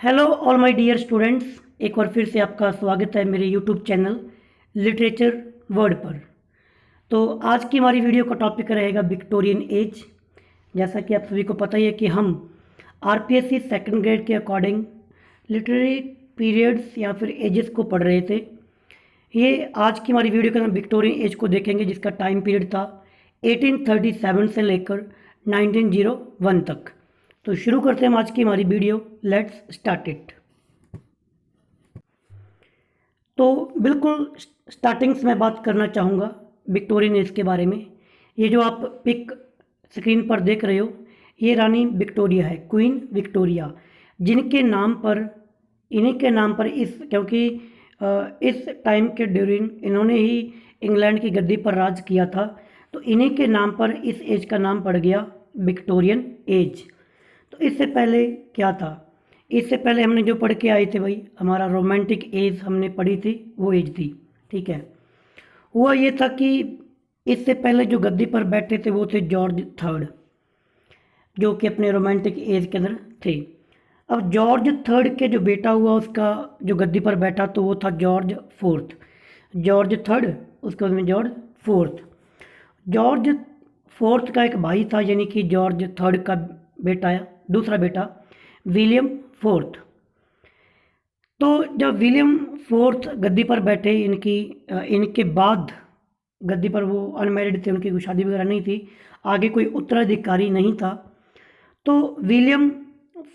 Hello all my dear students, एक बार फिर से आपका स्वागत है मेरे यूट्यूब चैनल लिटरेचर वर्ड पर। तो आज की हमारी वीडियो का टॉपिक रहेगा विक्टोरियन एज। जैसा कि आप सभी को पता ही है कि हम आरपीएससी सेकंड ग्रेड के अकॉर्डिंग लिटरेरी पीरियड्स या फिर एजेस को पढ़ रहे थे। ये आज की हमारी वीडियो के अंदर विक्टोरियन एज को देखेंगे, जिसका टाइम पीरियड था 1837 से लेकर 1901 तक। तो शुरू करते हैं आज की हमारी वीडियो। Let's start it. तो बिल्कुल स्टार्टिंग्स में बात करना चाहूँगा विक्टोरियन एज के बारे में। ये जो आप पिक स्क्रीन पर देख रहे हो, ये रानी विक्टोरिया है, क्वीन विक्टोरिया, जिनके नाम पर इन्हीं के नाम पर क्योंकि इस टाइम के ड्यूरिंग इन्होंने ही इंग्लैंड की गद्दी पर राज किया था, तो इन्हीं के नाम पर इस एज का नाम पड़ गया विक्टोरियन एज। तो इससे पहले क्या था? इससे पहले हमने जो पढ़ के आए थे भाई, हमारा रोमांटिक एज हमने पढ़ी थी, वो एज थी। ठीक है, हुआ ये था कि इससे पहले जो गद्दी पर बैठे थे वो थे जॉर्ज थर्ड, जो कि अपने रोमांटिक एज के अंदर थे। अब जॉर्ज थर्ड के जो बेटा हुआ उसका जो गद्दी पर बैठा, तो वो था जॉर्ज फोर्थ। जॉर्ज थर्ड, उसके बाद में जॉर्ज फोर्थ। जॉर्ज फोर्थ का एक भाई था, यानी कि जॉर्ज थर्ड का बेटा, दूसरा बेटा विलियम फोर्थ। तो जब विलियम फोर्थ गद्दी पर बैठे, इनके बाद गद्दी पर वो अनमैरिड थे, उनकी कोई शादी वगैरह नहीं थी, आगे कोई उत्तराधिकारी नहीं था। तो विलियम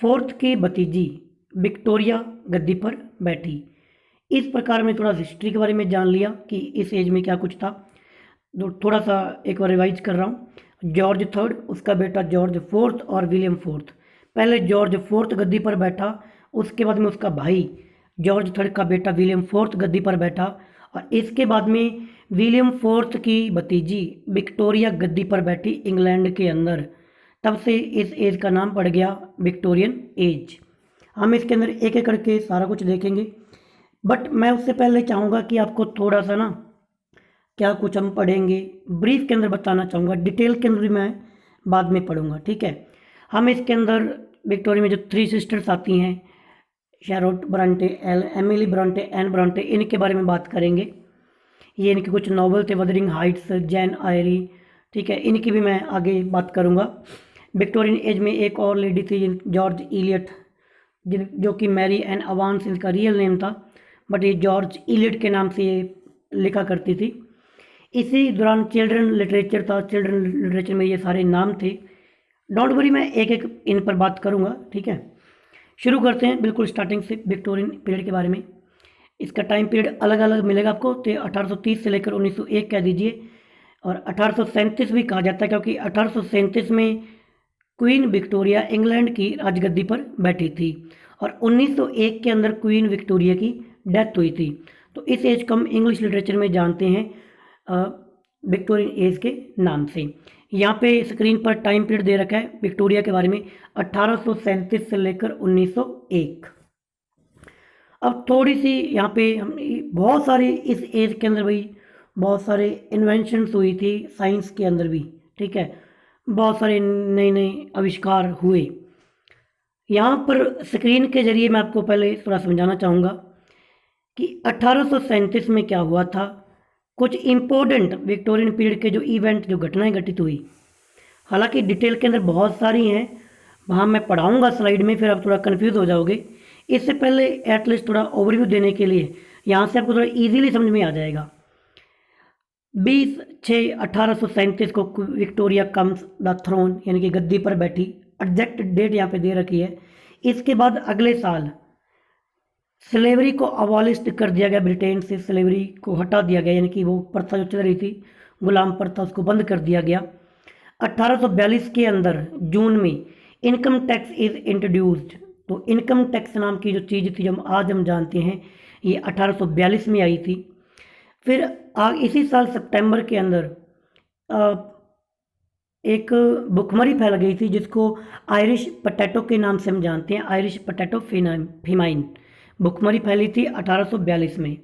फोर्थ की भतीजी विक्टोरिया गद्दी पर बैठी। इस प्रकार मैं थोड़ा हिस्ट्री के बारे में जान लिया कि इस एज में क्या कुछ था। तो थोड़ा सा एक बार रिवाइज कर रहा हूँ। जॉर्ज थर्ड, उसका बेटा जॉर्ज फोर्थ और विलियम फोर्थ। पहले जॉर्ज फोर्थ गद्दी पर बैठा, उसके बाद में उसका भाई जॉर्ज थर्ड का बेटा विलियम फोर्थ गद्दी पर बैठा, और इसके बाद में विलियम फोर्थ की भतीजी विक्टोरिया गद्दी पर बैठी इंग्लैंड के अंदर। तब से इस एज का नाम पड़ गया विक्टोरियन एज। हम इसके अंदर एक एक करके सारा कुछ देखेंगे, बट मैं उससे पहले चाहूँगा कि आपको थोड़ा सा ना क्या कुछ हम पढ़ेंगे ब्रीफ के अंदर बताना चाहूँगा। डिटेल के अंदर भी मैं बाद में पढ़ूंगा। ठीक है, हम इसके अंदर विक्टोरिया में जो 3 सिस्टर्स आती हैं, शैरोट ब्रांटे, एमिली ब्रांटे, एन ब्रांटे, इनके बारे में बात करेंगे। ये इनके कुछ नॉवल थे, वदरिंग हाइट्स, जैन आयरी। ठीक है, इनकी भी मैं आगे बात करूँगा। विक्टोरियन एज में एक और लेडी थी, जॉर्ज इलियट, जो कि मैरी एन अवांस इनका रियल नेम था, बट ये जॉर्ज इलियट के नाम से ये लिखा करती थी। इसी दौरान चिल्ड्रन लिटरेचर था, चिल्ड्रन लिटरेचर में ये सारे नाम थे। डोंट वरी, मैं एक एक इन पर बात करूँगा। ठीक है, शुरू करते हैं बिल्कुल स्टार्टिंग से विक्टोरियन पीरियड के बारे में। इसका टाइम पीरियड अलग अलग मिलेगा आपको, तो 1830 से लेकर 1901 कह दीजिए, और 1837 भी कहा जाता है, क्योंकि 1837 में क्वीन विक्टोरिया इंग्लैंड की राजगद्दी पर बैठी थी, और 1901 के अंदर क्वीन विक्टोरिया की डेथ हुई थी। तो इस एज को हम इंग्लिश लिटरेचर में जानते हैं विक्टोरियन एज के नाम से। यहाँ पे स्क्रीन पर टाइम पीरियड दे रखा है विक्टोरिया के बारे में, 1837 से लेकर 1901। अब थोड़ी सी यहाँ पे हम बहुत सारी इस एज के अंदर भाई बहुत सारे इन्वेंशंस हुई थी साइंस के अंदर भी। ठीक है, बहुत सारे नए नए आविष्कार हुए। यहाँ पर स्क्रीन के जरिए मैं आपको पहले थोड़ा समझाना चाहूँगा कि 1837 में क्या हुआ था। कुछ इम्पोर्टेंट विक्टोरियन पीरियड के जो इवेंट, जो घटनाएं घटित हुई, हालांकि डिटेल के अंदर बहुत सारी हैं, वहाँ मैं पढ़ाऊँगा स्लाइड में, फिर आप थोड़ा कंफ्यूज हो जाओगे। इससे पहले एटलीस्ट थोड़ा ओवरव्यू देने के लिए यहाँ से आपको थोड़ा इजीली समझ में आ जाएगा। 20/6/1837 को विक्टोरिया कम्स द थ्रोन, यानी कि गद्दी पर बैठी। एग्जैक्ट डेट यहाँ पे दे रखी है। इसके बाद अगले साल स्लेवरी को अबॉलिश कर दिया गया, ब्रिटेन से स्लेवरी को हटा दिया गया, यानी कि वो प्रथा जो चल रही थी गुलाम प्रथा, उसको बंद कर दिया गया। 1842 के अंदर जून में इनकम टैक्स इज इंट्रोड्यूस्ड। तो इनकम टैक्स नाम की जो चीज़ थी, जो आज हम जानते हैं, ये 1842 में आई थी। फिर इसी साल सितंबर के अंदर एक भुखमरी फैल गई थी, जिसको आयरिश पोटैटो के नाम से हम जानते हैं, आयरिश पोटैटो फेमाइन। भुखमरी फैली थी 1842 में।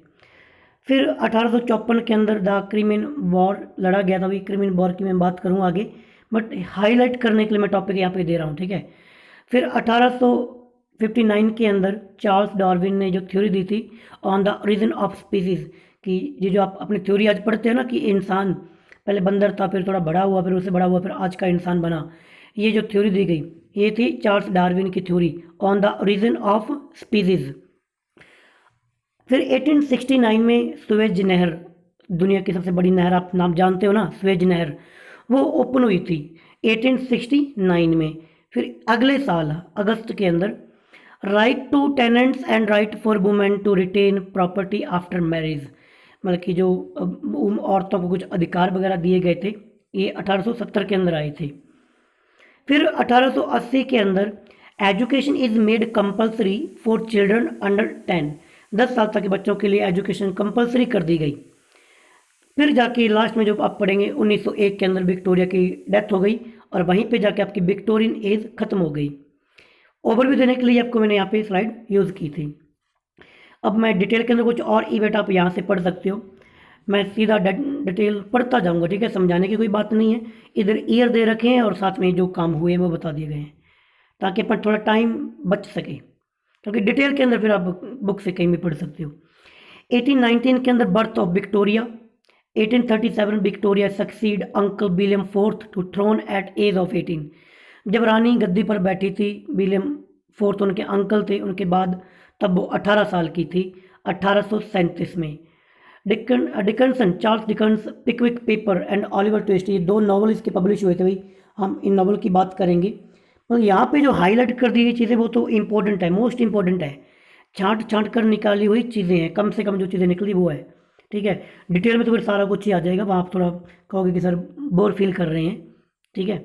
फिर 1854 के अंदर द क्रिमिन वॉर लड़ा गया था। अभी क्रिमिन वॉर की मैं बात करूँ आगे, बट हाईलाइट करने के लिए मैं टॉपिक यहाँ पे दे रहा हूँ। ठीक है, फिर 59 के अंदर चार्ल्स डार्विन ने जो थ्योरी दी थी on the origin of species, कि ये जो आप अपनी थ्योरी आज पढ़ते हो ना कि इंसान पहले बंदर था, फिर थोड़ा बड़ा हुआ, फिर उससे बड़ा हुआ, फिर आज का इंसान बना, ये जो थ्योरी दी गई ये थी चार्ल्स डार्विन की theory on the origin of species. फिर 1869 में स्वेज नहर, दुनिया की सबसे बड़ी नहर आप नाम जानते हो ना, स्वेज नहर, वो ओपन हुई थी 1869 में। फिर अगले साल अगस्त के अंदर right to tenants and right for women to retain property after marriage, मतलब कि जो औरतों को कुछ अधिकार वगैरह दिए गए थे, ये 1870 के अंदर आए थे। फिर 1880 के अंदर education is made compulsory for children under 10, 10 साल तक के बच्चों के लिए एजुकेशन कंपलसरी कर दी गई। फिर जाके लास्ट में जो आप पढ़ेंगे 1901 के अंदर विक्टोरिया की डेथ हो गई और वहीं पे जाके आपकी विक्टोरियन एज खत्म हो गई। ओवरव्यू देने के लिए आपको मैंने यहाँ पे स्लाइड यूज़ की थी। अब मैं डिटेल के अंदर कुछ और इवेंट आप यहाँ से पढ़ सकते हो, मैं सीधा डिटेल पढ़ता जाऊँगा, ठीक है, समझाने की कोई बात नहीं है। इधर ईयर दे रखे हैं और साथ में जो काम हुए वो बता दिए गए हैं ताकि अपन थोड़ा टाइम बच सके, क्योंकि डिटेल के अंदर फिर आप बुक से कहीं भी पढ़ सकते हो। 1819 के अंदर birth of Victoria. 1837 Victoria succeed uncle William fourth to throne at age of 18, जब रानी गद्दी पर बैठी थी, विलियम फोर्थ उनके अंकल थे, उनके बाद तब वो 18 साल की थी 1837 में। Dickenson, Charles Dickens, Pickwick paper and Oliver Twist, ये 2 नॉवल इसके पब्लिश हुए थे भाई, हम इन नॉवल की बात करेंगे। तो यहाँ पे जो हाईलाइट कर दी गई चीज़ें वो तो इम्पोर्टेंट है, मोस्ट इम्पोर्टेंट है, छांट छांट कर निकाली हुई चीज़ें हैं, कम से कम जो चीज़ें निकली वो है, ठीक है। डिटेल में तो फिर सारा कुछ ही आ जाएगा, वहाँ आप थोड़ा कहोगे कि सर बोर फील कर रहे हैं, ठीक है।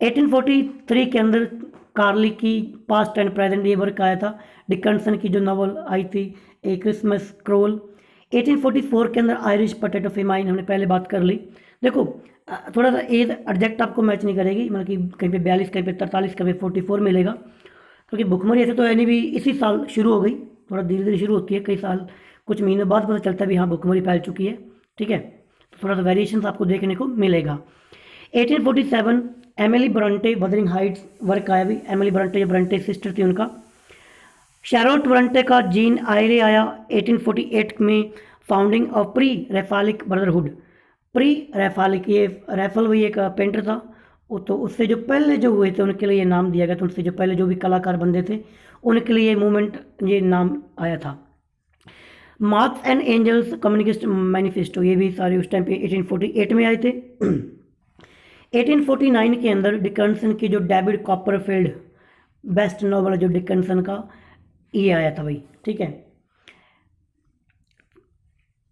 1843 के अंदर कार्ली की पास्ट एंड प्रेजेंट ये वर्क आया था। डिकन्सन की जो नॉवल आई थी ए क्रिसमस क्रोल। 1844 के अंदर आयरिश पोटैटो फेमाइन, हमने पहले बात कर ली। देखो थोड़ा सा एज एडजेक्ट आपको मैच नहीं करेगी, मतलब कि कहीं पे 42, कहीं पे 43, कहीं पे 44 मिलेगा, क्योंकि भुखमरी ऐसे तो यानी भी इसी साल शुरू हो गई, थोड़ा धीरे धीरे शुरू होती है, कई साल कुछ महीनों बाद पता चलता है भी हाँ भुखमरी फैल चुकी है, ठीक है, तो थोड़ा सा वेरिएशन आपको देखने को मिलेगा। 1847 एमिली ब्रंटे वदरिंग हाइट्स वर्क आया भी, एमिली ब्रंटे जो ब्रंटे सिस्टर थी उनका। शैरोट ब्रंटे का जीन आयरे आया 1848 में, founding of pre Raphaelite brotherhood. Pre Raphaelite, ये रैफल वही एक पेंटर था, तो उससे जो पहले जो हुए थे उनके लिए ये नाम दिया गया था, उनसे जो पहले जो भी कलाकार बंदे थे उनके लिए ये मूवमेंट, ये नाम आया था। Marx and Engels communist manifesto, ये भी सारे उस टाइम पे 1848 में आए थे। 1849 के अंदर डिकन्सन की जो डेविड कॉपरफील्ड बेस्ट नॉवल जो डिकन्सन का, ये आया था भाई, ठीक है।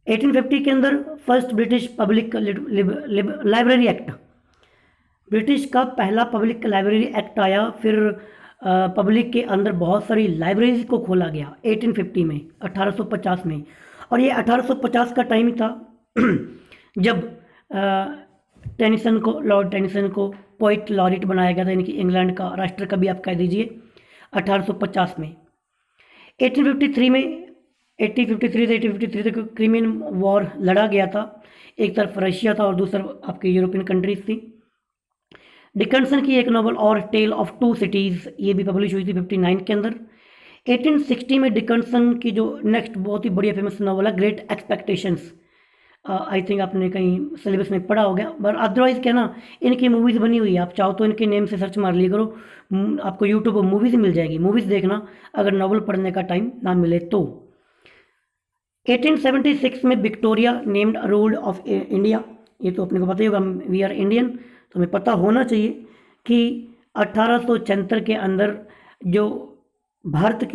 1850 के अंदर first British public library act, British का पहला पब्लिक लाइब्रेरी एक्ट आया। फिर पब्लिक के अंदर बहुत सारी लाइब्रेरीज को खोला गया 1850 में, 1850 में, और ये 1850 का टाइम था जब टेनिसन को, लॉर्ड टेनिसन को पोइट लॉरेट बनाया गया था, यानी कि इंग्लैंड का राष्ट्र कवि आप कह दीजिए, 1850 में। 1853 में 1853 से 1853 तक क्रीमियन वॉर लड़ा गया था, एक तरफ रशिया था और दूसरी तरफ आपकी यूरोपियन कंट्रीज थी। डिकन्सन की एक नॉवल और टेल ऑफ टू सिटीज़, ये भी पब्लिश हुई थी 59 के अंदर। 1860 में डिकन्सन की जो नेक्स्ट बहुत ही बढ़िया फेमस नॉवल है ग्रेट एक्सपेक्टेशंस, आई थिंक आपने कहीं सिलेबस में पढ़ा हो गया, बट अदरवाइज क्या ना इनकी मूवीज़ बनी हुई है, आप चाहो तो इनके नेम से सर्च मार लिया करो, आपको यूट्यूब पर मूवीज़ मिल जाएगी, मूवीज़ देखना अगर नॉवल पढ़ने का टाइम ना मिले तो। 1876 में Victoria named rule of India, ये तो अपने को पता ही होगा, वी आर इंडियन, तो हमें पता होना चाहिए कि 1876 के अंदर जो भारत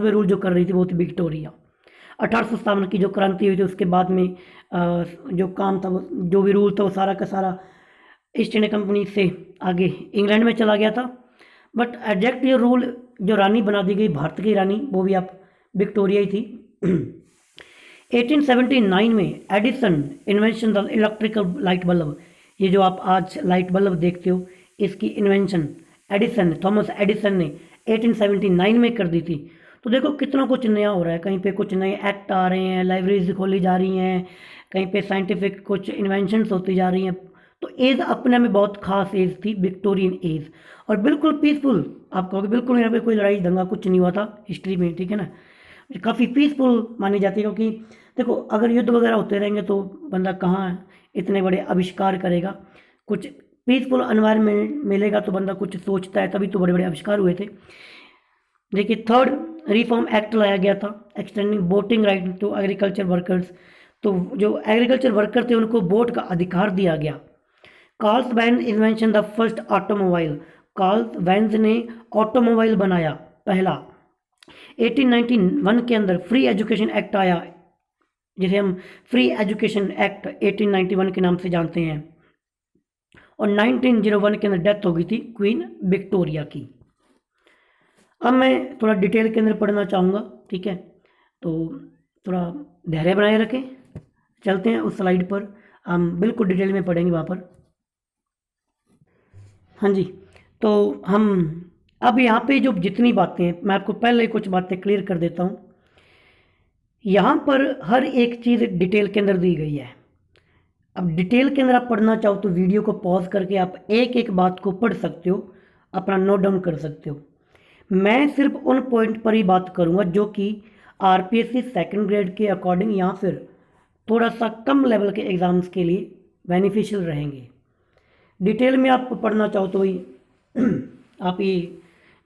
में रूल जो कर रही थी वो थी विक्टोरिया। 1857 की जो क्रांति हुई थी उसके बाद में जो काम था वो, जो भी रूल था वो सारा का सारा ईस्ट इंडिया कंपनी से आगे इंग्लैंड में चला गया था। बट एग्जैक्ट ये रूल जो रानी बना दी गई भारत की रानी, वो भी आप विक्टोरिया ही थी। 1879 में Edison invention the electrical light bulb, ये जो आप आज लाइट बल्ब देखते हो इसकी इन्वेंशन एडिसन, थॉमस एडिसन ने 1879 में कर दी थी। तो देखो कितना कुछ नया हो रहा है, कहीं पे कुछ नए एक्ट आ रहे हैं, लाइब्रेरीज खोली जा रही हैं, कहीं पे साइंटिफिक कुछ इन्वेंशंस होती जा रही हैं, तो एज अपने में बहुत खास एज थी, विक्टोरियन एज, और बिल्कुल पीसफुल। आप कहोगे बिल्कुल यहाँ पे कोई लड़ाई दंगा कुछ नहीं हुआ था हिस्ट्री में, ठीक है ना, काफ़ी पीसफुल मानी जाती है। क्योंकि देखो अगर युद्ध वगैरह होते रहेंगे तो बंदा कहाँ इतने बड़े आविष्कार करेगा, कुछ पीसफुल एनवायरनमेंट मिलेगा तो बंदा कुछ सोचता है, तभी तो बड़े बड़े आविष्कार हुए थे। देखिए थर्ड रिफॉर्म एक्ट लाया गया था, extending voting right to agriculture workers. तो जो एग्रीकल्चर वर्कर थे उनको वोट का अधिकार दिया गया। कार्ल्स वैन invention the first automobile, Karl Benz ने ऑटोमोबाइल बनाया पहला। 1891 के अंदर फ्री एजुकेशन एक्ट आया, जिसे हम फ्री एजुकेशन एक्ट 1891 के नाम से जानते हैं, और 1901 के अंदर डेथ हो गई थी क्वीन विक्टोरिया की। अब मैं थोड़ा डिटेल के अंदर पढ़ना चाहूँगा, ठीक है, तो थोड़ा धैर्य बनाए रखें। चलते हैं उस स्लाइड पर, हम बिल्कुल डिटेल में पढ़ेंगे वहाँ पर। हाँ जी, तो हम अब यहाँ पे जो जितनी बातें हैं मैं आपको पहले कुछ बातें क्लियर कर देता हूँ। यहाँ पर हर एक चीज़ डिटेल के अंदर दी गई है। अब डिटेल के अंदर आप पढ़ना चाहो तो वीडियो को पॉज करके आप एक एक बात को पढ़ सकते हो, अपना नोट डाउन कर सकते हो। मैं सिर्फ उन पॉइंट पर ही बात करूँगा जो कि आरपीएससी सेकंड ग्रेड के अकॉर्डिंग या फिर थोड़ा सा कम लेवल के एग्ज़ाम्स के लिए बेनिफिशियल रहेंगे। डिटेल में आप पढ़ना चाहो तो वही आप ये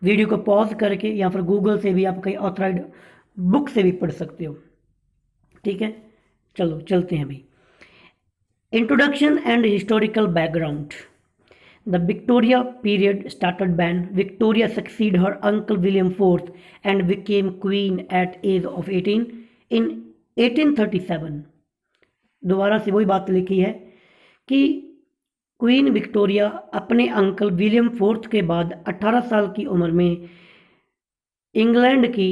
वीडियो को पॉज करके या फिर गूगल से भी आप कहीं ऑथराइड बुक से भी पढ़ सकते हो, ठीक है। चलो चलते हैं अभी। Introduction and historical background. The Victoria period started when Victoria succeeded her uncle William IV and became queen at age of 18 in 1837। दोबारा से वही बात लिखी है कि क्वीन विक्टोरिया अपने अंकल विलियम फोर्थ के बाद 18 साल की उम्र में इंग्लैंड की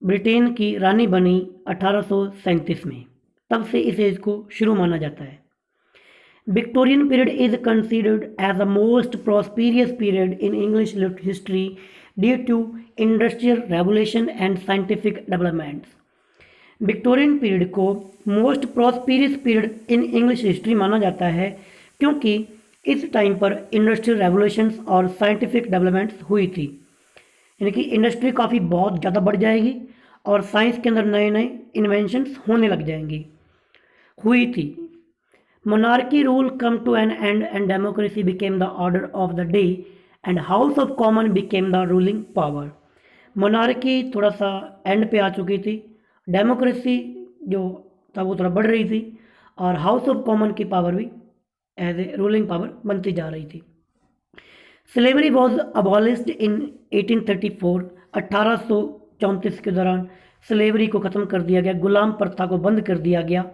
ब्रिटेन की रानी बनी 1837 में। तब से इस एज को शुरू माना जाता है। Victorian period is considered as the most prosperous period in English history due to industrial revolution and scientific developments. Victorian period को most prosperous period in English history माना जाता है क्योंकि इस टाइम पर इंडस्ट्रियल रेवोल्यूशंस और साइंटिफिक डेवलपमेंट्स हुई थी। यानी कि इंडस्ट्री काफ़ी बहुत ज़्यादा बढ़ जाएगी और साइंस के अंदर नए नए इन्वेंशंस होने लग जाएंगी, हुई थी। Monarchy rule come to an end end democracy became the order of the day and House of Common became the ruling power. Monarchy थोड़ा सा एंड पे आ चुकी थी, डेमोक्रेसी जो था वो थोड़ा बढ़ रही थी, और हाउस ऑफ कॉमन की पावर भी एज ए रूलिंग पावर बनती जा रही थी। स्लेवरी वॉज अबॉलिश्ड इन 1834। 1834 के दौरान स्लेवरी को ख़त्म कर दिया गया, गुलाम प्रथा को बंद कर दिया गया।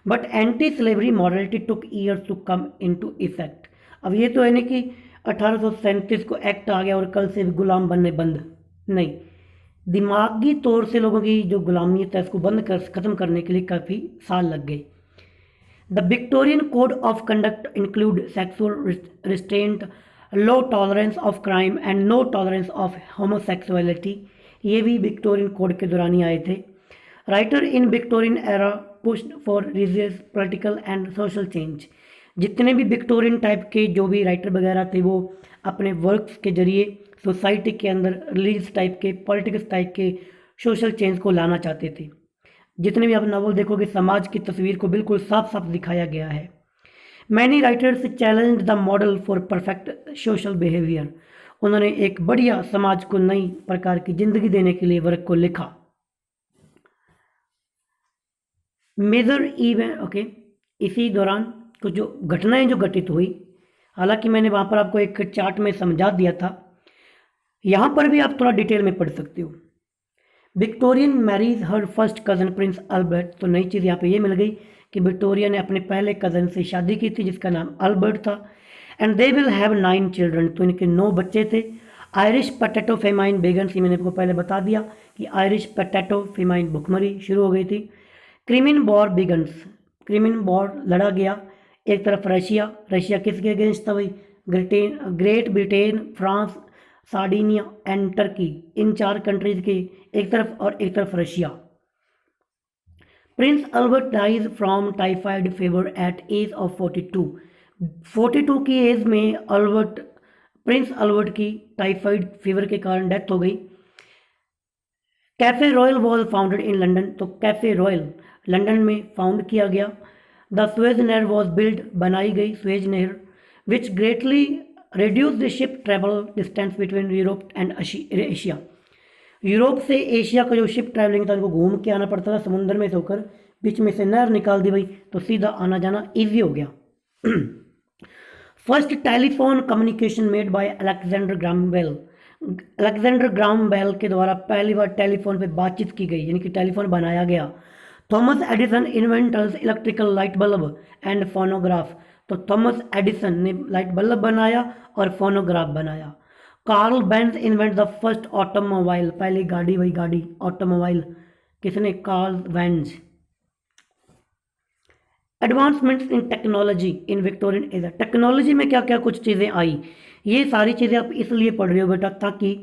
But anti slavery morality took years to come into effect. अब ये तो है नहीं कि 1837 को एक्ट आ गया और कल से भी गुलाम बनने बंद, नहीं, दिमागी तौर से लोगों की जो गुलामियत है इसको ख़त्म करने के लिए काफ़ी साल लग गए। The Victorian code of conduct include sexual restraint, low tolerance of crime and no tolerance of homosexuality. ये भी विक्टोरियन कोड के दौरान ही आए थे। Writer in Victorian era pushed for religious, political and social change. जितने भी विक्टोरियन टाइप के जो भी राइटर वगैरह थे वो अपने वर्क्स के जरिए सोसाइटी के अंदर रिलीजियस टाइप के, पॉलिटिक्स टाइप के सोशल चेंज को लाना चाहते थे। जितने भी आप नावल देखोगे समाज की तस्वीर को बिल्कुल साफ साफ दिखाया गया है। Many writers challenge the model for perfect social behaviour. उन्होंने एक बढ़िया समाज को नई प्रकार की जिंदगी देने के लिए वर्क को लिखा। मेजर इवेंट, ओके, इसी दौरान कुछ जो घटनाएं जो घटित हुई, हालांकि मैंने वहाँ पर आपको एक चार्ट में समझा दिया था, यहाँ पर भी आप थोड़ा डिटेल में पढ़ सकते हो। विक्टोरियन मैरीज हर फर्स्ट कज़न प्रिंस अल्बर्ट। तो नई चीज़ यहाँ पे ये मिल गई कि विक्टोरिया ने अपने पहले कज़न से शादी की थी जिसका नाम अल्बर्ट था। And they will have 9 children. तो इनके 9 बच्चे थे। आयरिश पोटैटो फेमाइन बेगन सी, मैंने आपको पहले बता दिया कि आयरिश पोटैटो फेमाइन भुखमरी शुरू हो गई थी। क्रिमिन वॉर बिगन्स। क्रिमिन वॉर लड़ा गया। एक तरफ रशिया, रशिया किसके अगेंस्ट था भाई? Great Britain, France, Sardinia and Turkey, इन 4 कंट्रीज के एक तरफ, और एक तरफ Russia. Prince Albert dies from typhoid fever at age of 42। 42 की एज में प्रिंस अल्बर्ट की टाइफाइड फीवर के कारण डेथ हो गई। Cafe Royal was founded in London, तो कैफे रॉयल लंदन में फाउंड किया गया। द स्वेज नहर वॉज बिल्ड, बनाई गई स्वेज नहर, which greatly reduce the ship travel distance between Europe and Asia. Europe से एशिया का जो शिप ट्रैवलिंग था उनको घूम के आना पड़ता था समुद्र में से होकर, बीच में से नहर निकाल दी भाई, तो सीधा आना जाना ईजी हो गया। First telephone communication made by Alexander Graham Bell, Alexander Graham Bell के द्वारा पहली बार टेलीफोन पे बातचीत की गई, यानी कि टेलीफोन बनाया गया। Thomas Edison inventors electrical light bulb and phonograph, तो थॉमस एडिसन ने लाइट बल्ब बनाया और फोनोग्राफ बनाया। Karl Benz invent the first automobile, पहली गाड़ी, वही गाड़ी ऑटोमोबाइल किसने? Karl Benz. Advancements in technology in Victorian age, technology में क्या क्या कुछ चीज़ें आई, ये सारी चीज़ें आप इसलिए पढ़ रहे हो बेटा ताकि,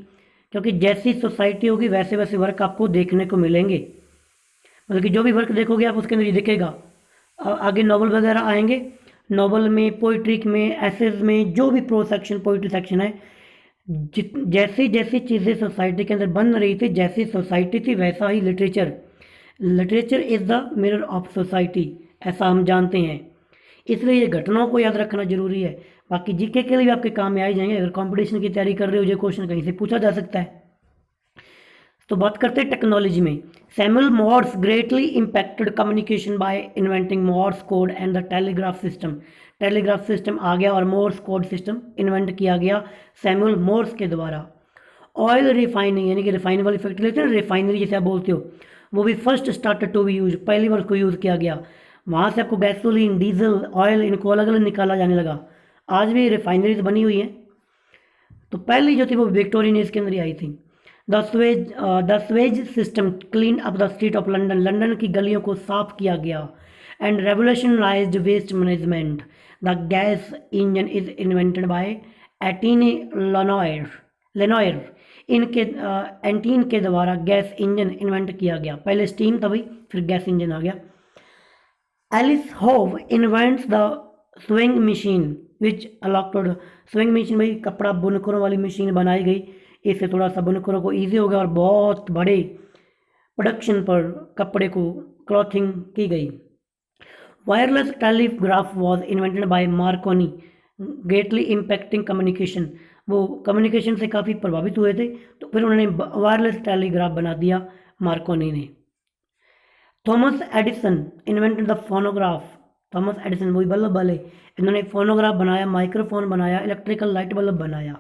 क्योंकि जैसी सोसाइटी होगी वैसे वैसे वर्क आपको देखने को मिलेंगे, मतलब कि जो भी वर्क देखोगे आप उसके अंदर ये दिखेगा। आगे नॉवल वगैरह आएंगे, नॉवल में, पोइट्री में, एसेज में, जो भी प्रो सेक्शन पोइट्री सेक्शन है, जैसी जैसी चीज़ें सोसाइटी के अंदर बन रही थी, जैसी सोसाइटी थी वैसा ही literature, literature is the mirror of society, ऐसा हम जानते हैं। इसलिए ये घटनाओं को याद रखना जरूरी है। बाकी जीके के लिए भी आपके काम में आ ही जाएंगे, अगर कंपटीशन की तैयारी कर रहे हो, ये क्वेश्चन कहीं से पूछा जा सकता है। तो बात करते हैं टेक्नोलॉजी में। Samuel Morse greatly impacted communication by inventing Morse code and the telegraph system, telegraph system आ गया और मोर्स कोड सिस्टम इन्वेंट किया गया सैमुअल मोर्स के द्वारा। ऑयल रिफाइनिंग, यानी कि रिफाइन वाली फैक्ट्री लेते हैं, रिफाइनरी जैसे आप बोलते हो, वो भी first started to be use, पहली बार उसको यूज़ किया गया। वहाँ से आपको गैसोलीन, डीजल, ऑयल, इनको अलग अलग निकाला जाने लगा। आज भी रिफाइनरीज बनी हुई हैं, तो पहली जो थी वो विक्टोरियन एज के अंदर ही आई थी। The sewage system clean up the street of London, London की गलियों को साफ किया गया। And revolutionised waste management, the gas engine is invented by Etienne Lenoir, इनके एंटीन के द्वारा गैस इंजन इन्वेंट किया गया। पहले स्टीम था भाई, फिर गैस इंजन आ गया। Elias Howe invents the sewing machine which allowed, sewing machine भाई कपड़ा बुनकरों वाली मशीन बनाई गई, इससे थोड़ा सा बुनकरों को ईजी हो गया और बहुत बड़े प्रोडक्शन पर कपड़े को क्लॉथिंग की गई। Wireless telegraph was invented by Markovnikov, greatly impacting communication, वो कम्युनिकेशन से काफ़ी प्रभावित हुए थे, तो फिर उन्होंने वायरलेस टेलीग्राफ बना दिया मार्कोनी ने। Thomas Edison invented the phonograph, Thomas Edison वही बल्ब वाले, इन्होंने फोनोग्राफ बनाया, माइक्रोफोन बनाया, इलेक्ट्रिकल लाइट बल्ब बनाया।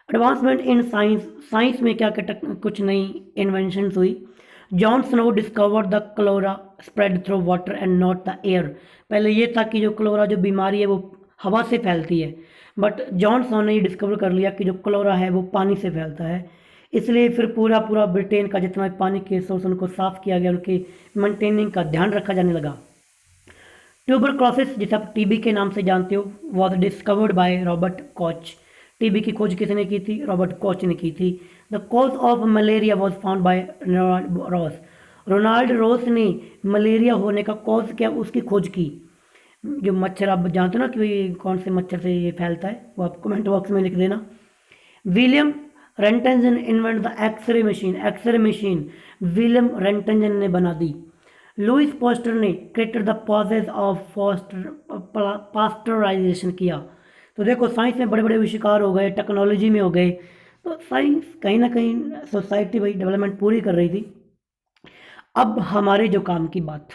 एडवांसमेंट इन साइंस, साइंस में क्या क्या कुछ नई इन्वेंशंस हुई। John Snow discovered the cholera spread through water and not the air, पहले ये था कि जो क्लोरा जो बीमारी है वो हवा से फैलती है, बट जॉन स्नो ने ये डिस्कवर कर लिया कि जो क्लोरा है वो पानी से फैलता है, इसलिए फिर पूरा ब्रिटेन का जितना पानी के सोर्स उनको साफ किया गया, उनके मेंटेनिंग का ध्यान रखा जाने लगा। ट्यूबरक्लोसिस, जिसे आप टीबी के नाम से जानते हो, was discovered by Robert Koch, TB की खोज किसने की थी? रॉबर्ट कॉच ने की थी। The cause of malaria was found by Ronald Ross, Ronald Ross ने मलेरिया होने का कॉज क्या उसकी खोज की। जो मच्छर आप जानते हो ना कि कौन से मच्छर से ये फैलता है, वो आप कमेंट बॉक्स में लिख देना। William Roentgen invent the X-ray machine, X-ray machine William Roentgen ने बना दी। लुइस पास्टर ने created the process of pasteurisation किया। तो देखो साइंस में बड़े बड़े आविष्कार हो गए, टेक्नोलॉजी में हो गए, तो साइंस कहीं ना कहीं सोसाइटी भाई डेवलपमेंट पूरी कर रही थी। अब हमारे जो काम की बात,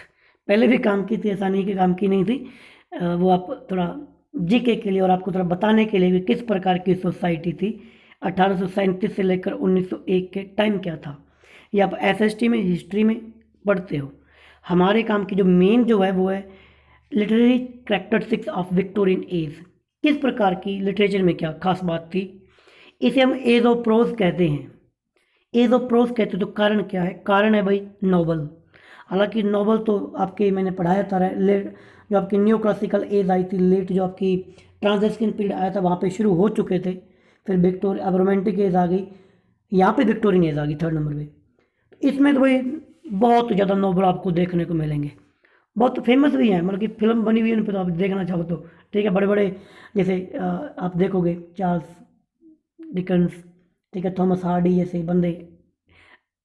पहले भी काम की थी, ऐसा नहीं कि काम की नहीं थी, वो आप थोड़ा जीके के लिए और आपको थोड़ा बताने के लिए कि किस प्रकार की सोसाइटी थी 1837 से लेकर 1901 के टाइम क्या था, ये आप एसएसटी में हिस्ट्री में पढ़ते हो। हमारे काम की जो मेन जो है वो है literary characteristics of Victorian age, किस प्रकार की लिटरेचर में क्या खास बात थी, इसे हम एज ऑफ प्रोज कहते हैं। एज ऑफ प्रोज कहते हैं तो कारण क्या है? कारण है भाई नॉवल। हालांकि नॉवल तो आपके मैंने पढ़ाया था लेट, जो आपकी न्यू क्लासिकल एज आई थी, लेट जो आपकी ट्रांजिशन पीरियड आया था वहाँ पे शुरू हो चुके थे, फिर विक्टोरिया अब रोमांटिक एज आ गई, यहाँ पे विक्टोरियन एज आ गई 3rd नंबर पे। इसमें तो भाई बहुत ज़्यादा नॉवल आपको देखने को मिलेंगे, बहुत फेमस भी हैं, मतलब कि फिल्म बनी हुई है उन पर, तो आप देखना चाहो तो ठीक है। बड़े बड़े जैसे आप देखोगे चार्ल्स डिकन्स, ठीक है, थॉमस हार्डी जैसे बंदे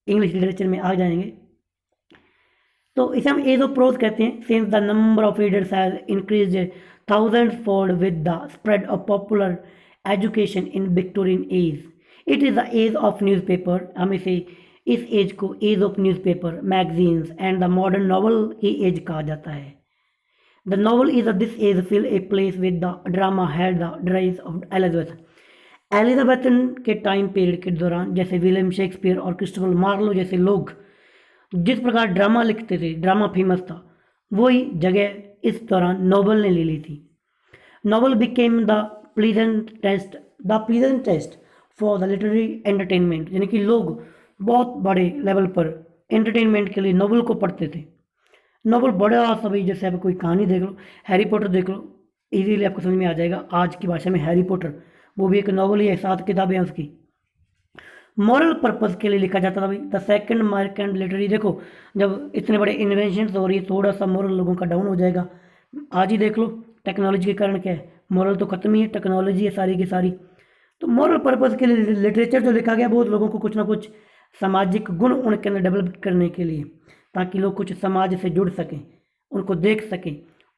इंग्लिश लिटरेचर में आ जाएंगे। तो इसे हम एज ऑफ प्रोज कहते हैं। Since the number of readers has increased thousand fold with the spread of popular education in Victorian age, it is the age of newspaper. हम इसे इस एज को age of newspaper, magazines and the modern novel की age कहा जाता है। The novel is this age fill a place with the drama had the rise of Elizabeth. Elizabethan के time period के दौरान जैसे विलियम शेक्सपियर और क्रिस्टोफर मार्लो जैसे लोग जिस प्रकार ड्रामा लिखते थे, ड्रामा फेमस था, वही जगह इस दौरान नॉवल ने ले ली थी। Novel became the pleasant taste for the literary entertainment, यानी कि लोग बहुत बड़े लेवल पर एंटरटेनमेंट के लिए नॉवल को पढ़ते थे। नॉवल बड़ा सभी, जैसे आप कोई कहानी देख लो, हैरी पॉटर देख लो, इजीली आपको समझ में आ जाएगा आज की भाषा में हैरी पॉटर, वो भी एक नॉवल ही है, 7 किताबें हैं उसकी। मॉरल पर्पस के लिए लिखा जाता था भाई। द सेकंड मर्केंट लिटरेरी, देखो जब इतने बड़े इन्वेंशन हो रही है, थोड़ा सा मॉरल लोगों का डाउन हो जाएगा। आज ही देख लो टेक्नोलॉजी के कारण क्या है, मॉरल तो खत्म ही है, टेक्नोलॉजी है सारी की सारी। तो मॉरल पर्पस के लिए लिटरेचर जो लिखा गया बहुत लोगों को कुछ ना कुछ सामाजिक गुण उनके अंदर डेवलप करने के लिए, ताकि लोग कुछ समाज से जुड़ सकें, उनको देख सकें।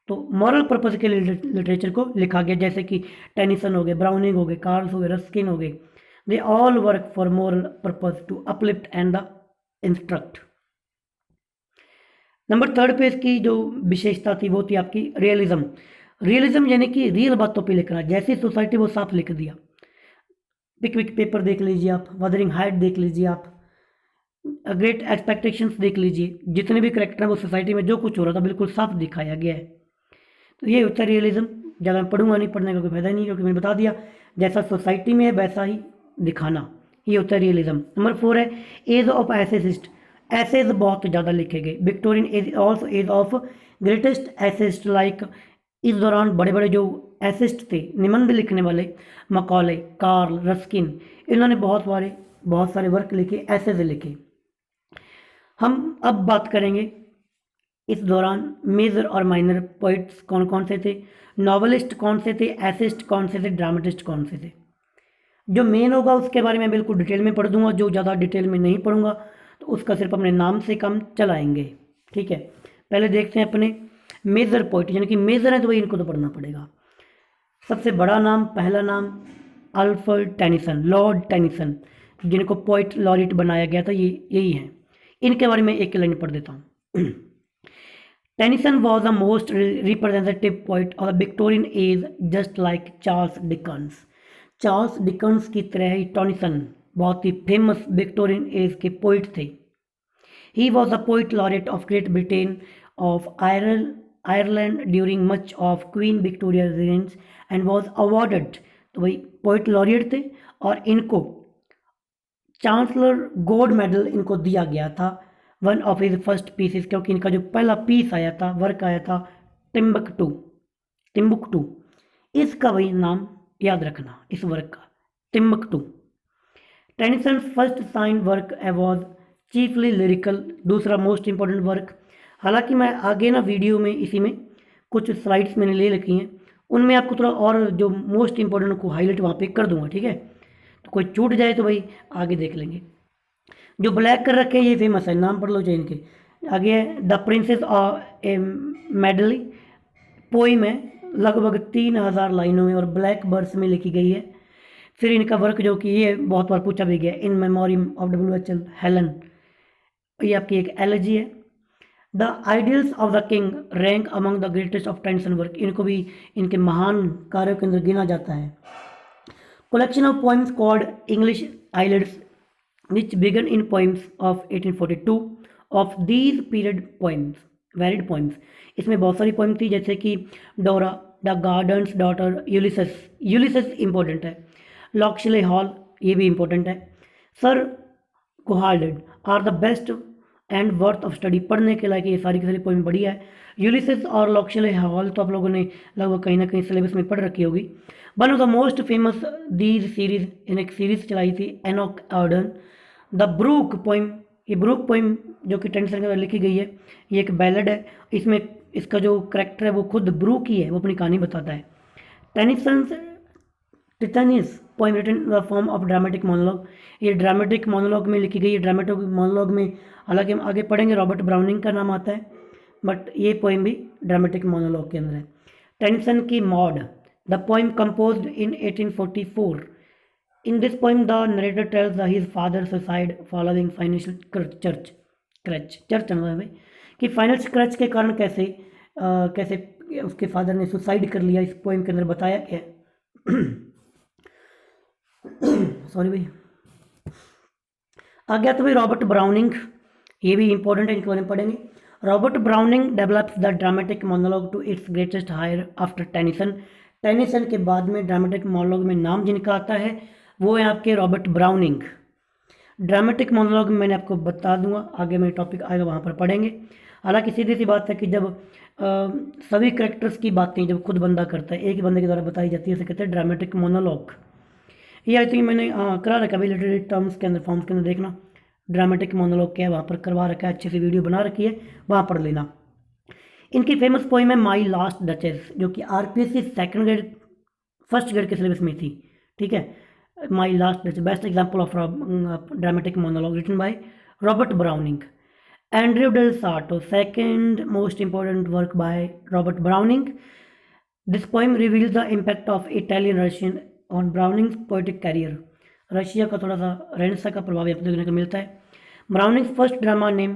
तो मॉरल पर्पस के लिए लिटरेचर को लिखा गया, जैसे कि टेनिसन हो गए, ब्राउनिंग हो गए, कार्ल्स हो गए, रस्किन हो गए। They all work for moral purpose to uplift and the instruct. Number 3 पे इसकी जो विशेषता थी वो थी आपकी रियलिज्म। रियलिज्म यानी कि रियल बातों पे लिखना, जैसी सोसाइटी वो साफ लिख दिया। पिक पेपर देख लीजिए आप, वदरिंग हाइट देख लीजिए आप, ग्रेट एक्सपेक्टेशंस देख लीजिए, जितने भी करेक्टर हैं वो सोसाइटी में जो कुछ हो रहा था बिल्कुल साफ दिखाया गया है। तो ये होता है रियलिज्म। ज़्यादा मैं पढ़ूंगा नहीं, पढ़ने का कोई फायदा नहीं, क्योंकि मैंने बता दिया जैसा सोसाइटी में है वैसा ही दिखाना, ये होता है रियलिज्म। नंबर 4 है एज ऑफ एसेसिस्ट। एसेज बहुत ज़्यादा लिखे गए। Victorian age also age of greatest essayist, like इस दौरान बड़े बड़े जो एसिस्ट थे, निबंध लिखने वाले, मकौले, कार्ल, रस्किन, इन्होंने बहुत सारे वर्क लिखे, एसेज लिखे। हम अब बात करेंगे इस दौरान मेजर और माइनर पोइट्स कौन कौन से थे, नॉवलिस्ट कौन से थे, एसिस्ट कौन से थे, ड्रामेटिस्ट कौन से थे। जो मेन होगा उसके बारे में बिल्कुल डिटेल में पढ़ दूंगा, जो ज़्यादा डिटेल में नहीं पढ़ूंगा तो उसका सिर्फ अपने नाम से काम चलाएंगे, ठीक है। पहले देखते हैं अपने मेजर पोइट, यानी कि मेजर है तो वही इनको तो पढ़ना पड़ेगा। सबसे बड़ा नाम, पहला नाम अल्फ्रेड टेनिसन, लॉर्ड टेनिसन, जिनको पोइट लॉरिट बनाया गया था, ये यही है। इनके बारे में एक लाइन पढ़ देता हूँ। Tennyson was the most representative poet of the Victorian age, just like Charles Dickens. Charles Dickens की तरह ही टेनिसन बहुत ही फेमस विक्टोरियन एज के पोइट थे। He was the poet laureate of great Britain of Ireland during much of queen Victoria range and was awarded, तो भाई poet laureate थे और इनको चांसलर गोल्ड मेडल इनको दिया गया था, one of his first pieces, क्योंकि इनका जो पहला पीस आया था, वर्क आया था, टिम्बुक्टू। इसका वही नाम याद रखना, इस वर्क का, Timbuktu. Tennyson first sign work was chiefly lyrical, दूसरा मोस्ट इंपॉर्टेंट वर्क। हालांकि मैं आगे ना वीडियो में इसी में कुछ स्लाइड्स मैंने ले रखी हैं, उनमें आपको थोड़ा और जो मोस्ट इंपॉर्टेंट को हाईलाइट वहाँ पे कर दूंगा, ठीक है। तो कोई छूट जाए तो भाई आगे देख लेंगे। जो ब्लैक कर रखे हैं ये फेमस है, नाम पढ़ लो चाहिए इनके। आगे है the princess of A medley, poem है, लगभग 3000 लाइनों में और ब्लैक वर्स में लिखी गई है। फिर इनका वर्क जो कि ये बहुत बार पूछा भी गया, इन मेमोरियम ऑफ WHL हेलन, ये आपकी एक एलजी है। The ideals of the king rank among the greatest of Tennyson work, इनको भी इनके महान कार्यों के अंदर गिना जाता है। collection of poems called English Idylls, which began in poems of 1842. Of these period poems, varied poems, इसमें बहुत सारी पोइम थी, जैसे कि Dora, the gardener's daughter, Ulysses important है, लॉक्सले हॉल, ये भी इंपॉर्टेंट है, sir Galahad are the best and worth of study, पढ़ने के लायक ये सारी की सारी पोइम बढ़िया है। यूलिसेस और लॉक्सले हॉल तो आप लोगों ने लगभग कहीं ना कहीं सिलेबस में पढ़ रखी होगी। One of the most famous these series, इन एक सीरीज चलाई थी Enoch Arden, the brook poem, ये ब्रूक पोइम जो कि टेनिसन के लिखी गई है, ये एक बैलेड है, इसमें इसका जो करेक्टर है वो खुद ब्रू की है, वो अपनी कहानी बताता है। Tennyson's Tithonus poem written in the form of dramatic monologue, ये ड्रामेटिक मोनोलॉग में लिखी गई है। ड्रामेटिक मोनोलॉग में हालांकि हम आगे पढ़ेंगे रॉबर्ट ब्राउनिंग का नाम आता है, बट ये पोएम भी ड्रामेटिक मोनोलॉग के अंदर है। टेनिसन की Maud, the poem composed in 1844। In this poem the narrator tells his father suicide following financial crash कि फाइनेंशियल क्रच के कारण कैसे उसके फादर ने सुसाइड कर लिया, इस पोएम के अंदर बताया गया है। सॉरी भाई। आ गया तो भाई रॉबर्ट ब्राउनिंग, ये भी इंपॉर्टेंट है, इनके बारे में पढ़ेंगे। Robert Browning develops the dramatic monologue to its greatest higher after Tennyson. Tennyson के बाद में ड्रामेटिक मोनोलॉग में नाम जिनका आता है वो है आपके रॉबर्ट ब्राउनिंग। ड्रामेटिक मोनोलॉग में मैंने आपको बता दूंगा, आगे मेरे टॉपिक आएगा वहाँ पर पढ़ेंगे। हालांकि सीधी सी बात है कि जब सभी करेक्टर्स की बातें जब खुद बंदा करता है, एक ही बंदे के द्वारा बताई जाती है, उसे कहते हैं ड्रामेटिक मोनोलॉग। ये आई थिंक मैंने करा रखा है लिटरेरी टर्म्स के अंदर, फॉर्म्स के अंदर देखना ड्रामेटिक मोनोलॉग क्या है, वहाँ पर करवा रखा है, अच्छे से वीडियो बना रखी है, वहाँ पढ़ लेना। इनकी फेमस पोइम है माई लास्ट डचेस, जो कि RPSC second grade first grade के सिलेबस में थी, ठीक है। My last duchess best example of dramatic monologue written by Robert Browning. Andrew del Sarto, second most important work by Robert Browning. This poem reveals the impact of Italian Russian on Browning's poetic career. Russia का थोड़ा सा renaissance का प्रभाव यहाँ पर देखने को मिलता है। ब्राउनिंग्स फर्स्ट ड्रामा नेम,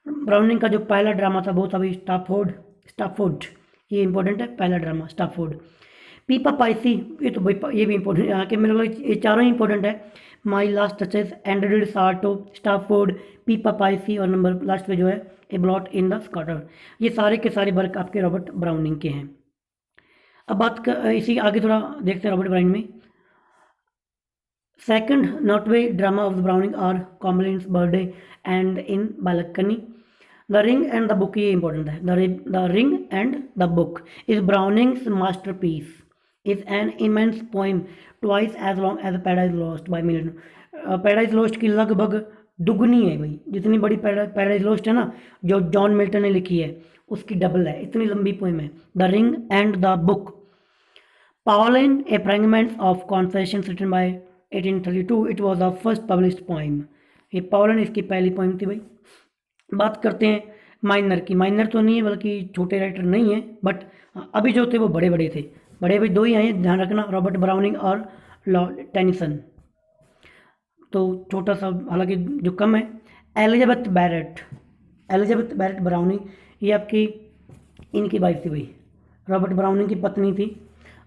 ब्राउनिंग का जो पहला ड्रामा था वो था भाई स्टाफोर्ड, ये इंपॉर्टेंट है, पहला ड्रामा स्टाफोर्ड। पीपा पाइसी, ये तो भाई ये भी इंपॉर्टेंट है, यहाँ के मेरे को ये चारों ही इंपॉर्टेंट है। My last duchess, Andrew Sarto, Stafford, Pippa Passes और नंबर लास्ट पे जो है ए ब्लॉट इन द स्कॉटर। ये सारे के सारे वर्क आपके रॉबर्ट ब्राउनिंग के हैं। अब बात इसी आगे थोड़ा देखते हैं रॉबर्ट ब्राउनिंग में। Second notable drama of the Browning are Colombe's birthday and in balcony. The ring and the book, ये इंपॉर्टेंट है। The ring and the book is Browning's masterpiece, is an immense poem twice as long as Paradise Lost by Milton. Paradise Lost की लगभग दुगनी है भाई, जितनी बड़ी paradise lost है ना जो जॉन मिल्टन ने लिखी है उसकी डबल है, इतनी लंबी पोइम है। The ring and the book, Pauline, a fragment of Confessions written by 1832, it was the first published poem। ये पाउलिन इसकी पहली पोइम थी भाई। बात करते हैं माइनर की, माइनर तो नहीं है बल्कि छोटे राइटर नहीं है, बट अभी जो थे वो बड़े बड़े थे, बड़े भाई दो ही आए, ध्यान रखना, रॉबर्ट ब्राउनिंग और लॉर्ड टेनिसन। तो छोटा सा हालांकि जो कम है, एलिजाबेथ बैरेट ब्राउनिंग, ये आपकी इनकी वाइफ थी भाई, रॉबर्ट ब्राउनिंग की पत्नी थी।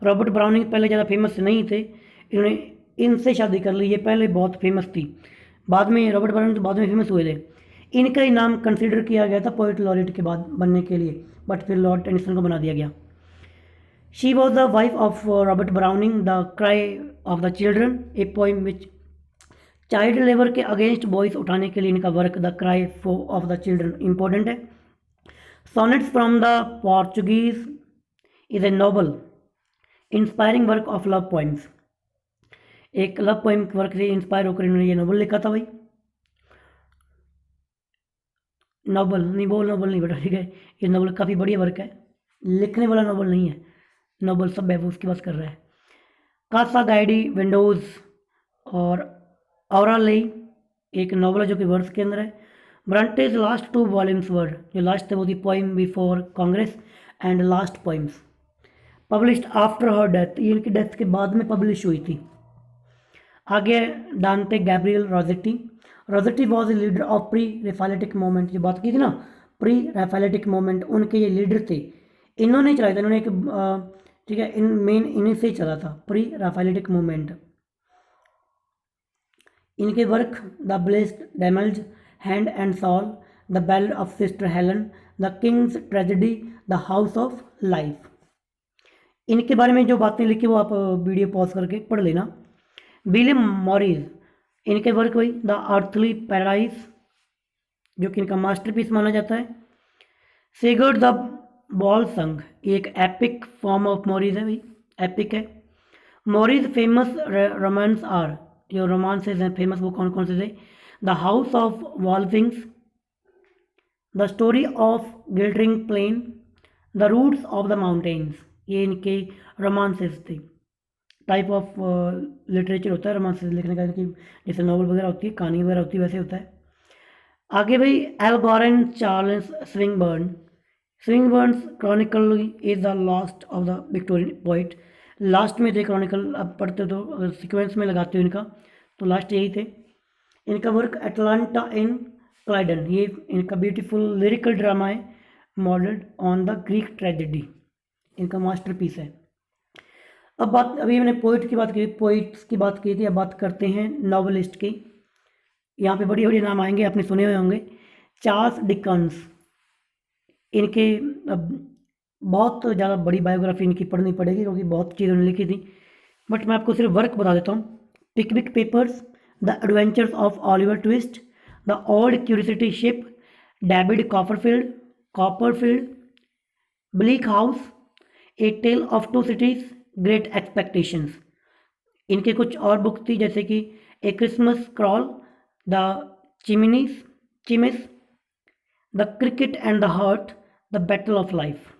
रॉबर्ट ब्राउनिंग पहले ज़्यादा फेमस नहीं थे, इन्होंने इनसे शादी कर ली, ये पहले बहुत फेमस थी, बाद में रॉबर्ट ब्राउनिंग तो बाद में फेमस हुए थे। इनका ही नाम कंसीडर किया गया था पोएट लॉरेट के बाद बनने के लिए, बट फिर लॉर्ड टेनिसन को बना दिया गया। She was the wife of Robert Browning. The cry of the children, a poem which child labour के अगेंस्ट वॉइस उठाने के लिए इनका work the cry of the children important है। Sonnets from the Portuguese is a novel inspiring work of love poems, एक love poem work से inspire होकर इन्होंने ये नॉवल लिखा था भाई। नॉवल नहीं बेटा, ठीक है, ये नॉवल काफ़ी बढ़िया वर्क है, लिखने वाला नॉवल नहीं है, नॉवल सब है वो उसकी बात कर रहा है। कासा गाइडी विंडोज़ और औरा लई, एक नॉवल है जो कि वर्ड्स के अंदर है। ब्रंटेज लास्ट 2 वॉल्यूम्स वर्ड, जो लास्ट थे वो थी poem before Congress and last poems, published after her death, ये इनकी डेथ के बाद में पब्लिश हुई थी। आगे Dante Gabriel Rossetti was a leader of pre Raphaelite movement, जो बात की थी ना प्री रेफाइलेटिक मूवमेंट, उनके ये लीडर थे, इन्होंने चलाया था, इन्होंने एक ठीक है मेन इन्हीं से ही चला था प्री रेफाइलेटिक मूवमेंट। इनके work the blessed damozel, hand and soul, the ballad of sister Helen, the king's tragedy, the house of life, इनके बारे में जो बातें लिखी वो आप वीडियो पॉज करके पढ़ लेना। विलियम मॉरिस, इनके वर्क वही द अर्थली पैराडाइज, जो कि इनका मास्टरपीस माना जाता है। सिगर्ड द बॉल संग, ये एक एपिक फॉर्म ऑफ मॉरिस है भाई, एपिक है। मॉरिस फेमस रोमांस आर, जो रोमांसेज हैं फेमस वो कौन कौन से थे? The house of Wolfings, the story of glittering plain, the roots of the mountains, ये इनके रोमांसेस थे। टाइप ऑफ लिटरेचर होता है रोमांसेस लिखने का, कि जैसे नॉवल वगैरह होती है, कहानी वगैरह होती है, वैसे होता है। आगे भाई Algernon Charles Swinburne, Swinburne's chronicle is the last of the Victorian poet. लास्ट में थे क्रॉनिकल, अब पढ़ते तो अगर सिक्वेंस में लगाते हो इनका तो लास्ट यही थे। इनका वर्क एटलांटा इन क्लाइडन, ये इनका ब्यूटीफुल लिरिकल ड्रामा है modelled on the Greek tragedy, इनका मास्टरपीस है। अब बात, अभी मैंने पोइट की बात की, पोइट्स की बात की थी, अब बात करते हैं नॉवलिस्ट की। यहाँ पे बड़ी बड़ी नाम आएंगे, आपने सुने हुए होंगे। चार्ल्स डिकन्स, इनके अब बहुत ज़्यादा बड़ी बायोग्राफी इनकी पढ़नी पड़ेगी क्योंकि बहुत चीज़ें उन्होंने लिखी थी, बट मैं आपको सिर्फ वर्क बता देता हूँ। Pickwick papers, the adventures of Oliver Twist, the old curiosity shop, David Copperfield, Bleak House, a tale of two cities, great expectations. इनके कुछ और बुक थी जैसे कि a Christmas carol, the chimes, the cricket and the hearth, the battle of life.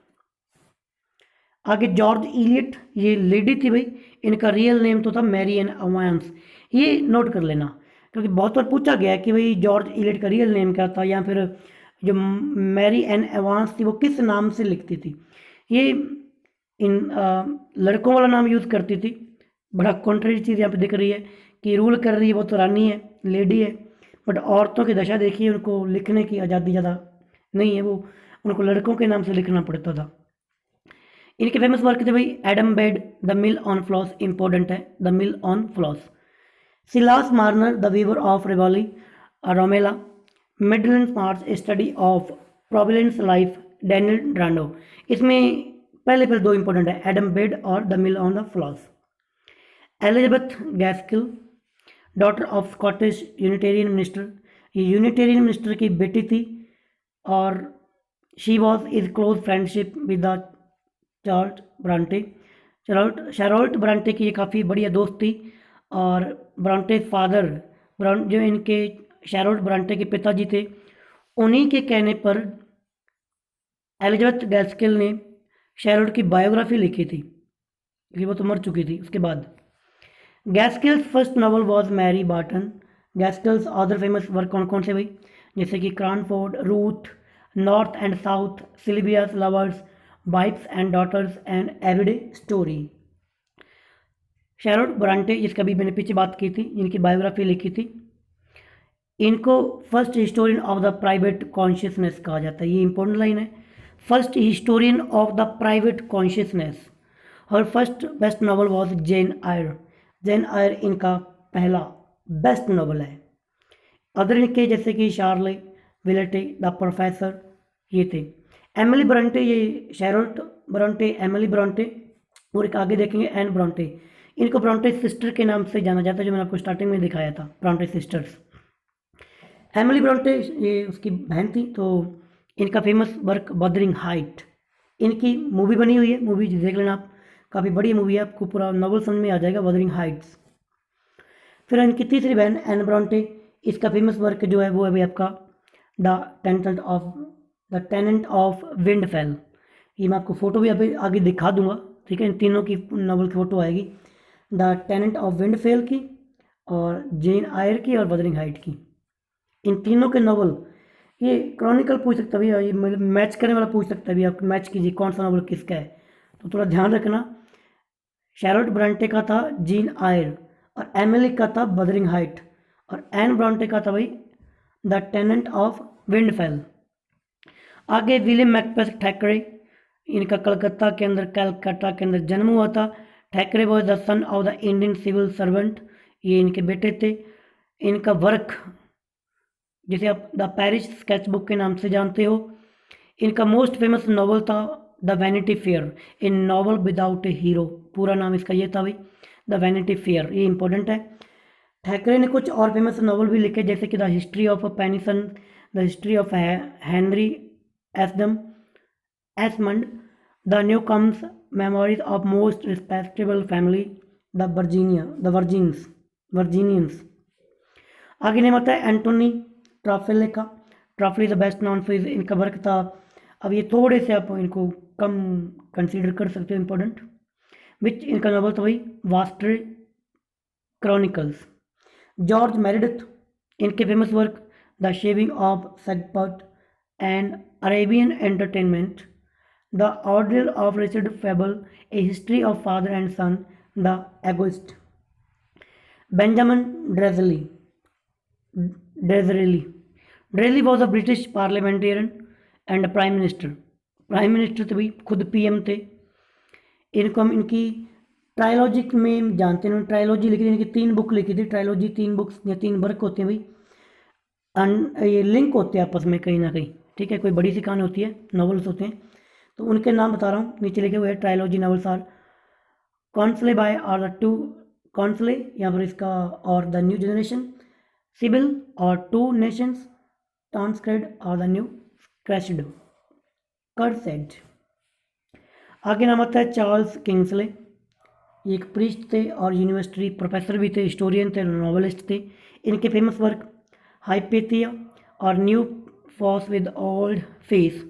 आगे George Eliot, ये lady थी भाई, इनका रियल नेम तो था मैरी एन एवांस, ये नोट कर लेना क्योंकि बहुत बार पूछा गया है कि भाई जॉर्ज इलियट का रियल नेम क्या था, या फिर जो मैरी एन एवांस थी वो किस नाम से लिखती थी। ये इन लड़कों वाला नाम यूज़ करती थी। बड़ा कॉन्ट्रेरी चीज़ यहाँ पे दिख रही है कि रूल कर रही है वो तो रानी है, लेडी है, बट औरतों की दशा देखिए, उनको लिखने की आज़ादी ज़्यादा नहीं है, वो उनको लड़कों के नाम से लिखना पड़ता था। इनके फेमस वर्क थे भाई Adam Bede, the mill on Floss, important है the mill on Floss. Silas Marner, the weaver of Raveloe Romola, midland march, study of providence life, Daniel Deronda. इसमें पहले दो इंपॉर्टेंट है, एडम बेड और the mill on the Floss. Elizabeth Gaskell, daughter of Scottish Unitarian minister, ये Unitarian minister की बेटी थी और she was is close friendship with the Charles Bronte. Charlotte Bronte की ये काफ़ी बढ़िया दोस्त थी और ब्रांटे फादर जो इनके शैरोल्ट ब्रांटे के पिताजी थे, उन्हीं के कहने पर एलिजाबेथ गैस्किल ने शैरोल्ट की बायोग्राफी लिखी थी क्योंकि वो तो मर चुकी थी उसके बाद। Gaskell's first novel was Mary Barton. Gaskell's other famous work कौन कौन से भाई, जैसे कि Cranford, Ruth, north and south, Sylvia's lovers, wives and daughters and everyday story. Charlotte Bronte, जिसका भी मैंने पीछे बात की थी, जिनकी बायोग्राफी लिखी थी, इनको first historian of the private consciousness कहा जाता है। ये इंपॉर्टेंट लाइन है, first historian of the private consciousness. और फर्स्ट बेस्ट नॉवल वॉज जेन आयर। जेन आयर इनका पहला बेस्ट नॉवल है। अदर इनके जैसे कि शार्ले विलेटे, द प्रोफेसर, ये थे। एमिली ब्रांटे, ये शैरोल्ट ब्रांटे, एमिली ब्रांटे, और एक आगे देखेंगे एन ब्रांटे। इनको ब्रांटे सिस्टर के नाम से जाना जाता है, जो मैंने आपको स्टार्टिंग में दिखाया था, ब्रांटे सिस्टर्स। एमिली ब्रांटे ये उसकी बहन थी, तो इनका फेमस वर्क वदरिंग हाइट, इनकी मूवी बनी हुई है, मूवी देख लेना आप, काफ़ी बड़ी मूवी है, आपको पूरा नॉवल समझ में आ जाएगा, वदरिंग हाइट्स। फिर इनकी तीसरी बहन एन ब्रांटे, इसका फेमस वर्क जो है वो है भाई आपका द टेनेंट ऑफ विंडफेल। ये मैं आपको फ़ोटो भी अभी आगे दिखा दूंगा, ठीक है, इन तीनों की नॉवल की फ़ोटो आएगी, द टेनेंट ऑफ विंडफेल की और जेन आयर की और वदरिंग हाइट की। इन तीनों के नॉवल, ये क्रॉनिकल पूछ सकता है भैया, ये मैच करने वाला पूछ सकता है भैया, आप मैच कीजिए कौन सा नॉवल किसका है, तो थोड़ा ध्यान रखना। शैरोल्ट ब्रांटे का था जीन आयर और एमिली का था वदरिंग हाइट और एन ब्रांटे का था भाई द टेनेंट ऑफ विंडफेल। आगे विलियम मैकबेथ थैकरे, इनका कलकत्ता के अंदर कैलकाटा के अंदर जन्म हुआ था। Thackeray was the son of the Indian civil servant, ये इनके बेटे थे। इनका वर्क जिसे आप द पेरिस स्केच बुक के नाम से जानते हो, इनका मोस्ट फेमस नॉवल था the vanity fair, in novel without A hero, पूरा नाम इसका ये था भाई द वैनिटी फेयर, ये इंपॉर्टेंट है। थैकरे ने कुछ और फेमस नॉवल भी लिखे जैसे कि the history of Pendennis, the history of Henry Esmond, the new comes memories of most respectable family, the Virginians. आगे नेम आता है एंटोनी ट्राफेले का, Trollope the best known for इनका वर्क था। अब ये थोड़े से आप इनको कम कंसीडर कर सकते हो इम्पोर्टेंट। विच इनका नॉवल था भाई वास्टर क्रॉनिकल्स। जॉर्ज मेरिडिथ इनके famous work the shaving of Shagpat and Arabian entertainment, the order of Richard Feverel, a history of father and son, the egoist. Benjamin Disraeli Disraeli was a British parliamentarian and prime minister. Prime minister थे भाई, खुद PM थे। इनको हम इनकी trilogy में जानते हैं। उन्होंने ट्रायोलॉजी लिखी थी, इनकी 3 बुक लिखी थी। ट्रायोलॉजी 3 बुक्स या 3 वर्क होते हैं भाई, ये लिंक होते हैं आपस में कहीं ना कहीं, ठीक है। कोई बड़ी सी कहानी होती है, नॉवेल्स होते हैं, तो उनके नाम बता रहा हूँ, नीचे लिखे हुए हैं। Trilogy novels are Coningsby by are the two Coningsby, यहाँ पर इसका और द न्यू जनरेशन, सिबिल और 2 नेशंस, टाउनस्क्रेड और द न्यू क्रैशड कर्सेड। आगे नाम आता है चार्ल्स किंग्सले। ये एक प्रीस्ट थे और यूनिवर्सिटी प्रोफेसर भी थे, हिस्टोरियन थे, नॉवेलिस्ट थे। इनके फेमस वर्क हाइपेथिया और new foes with old face,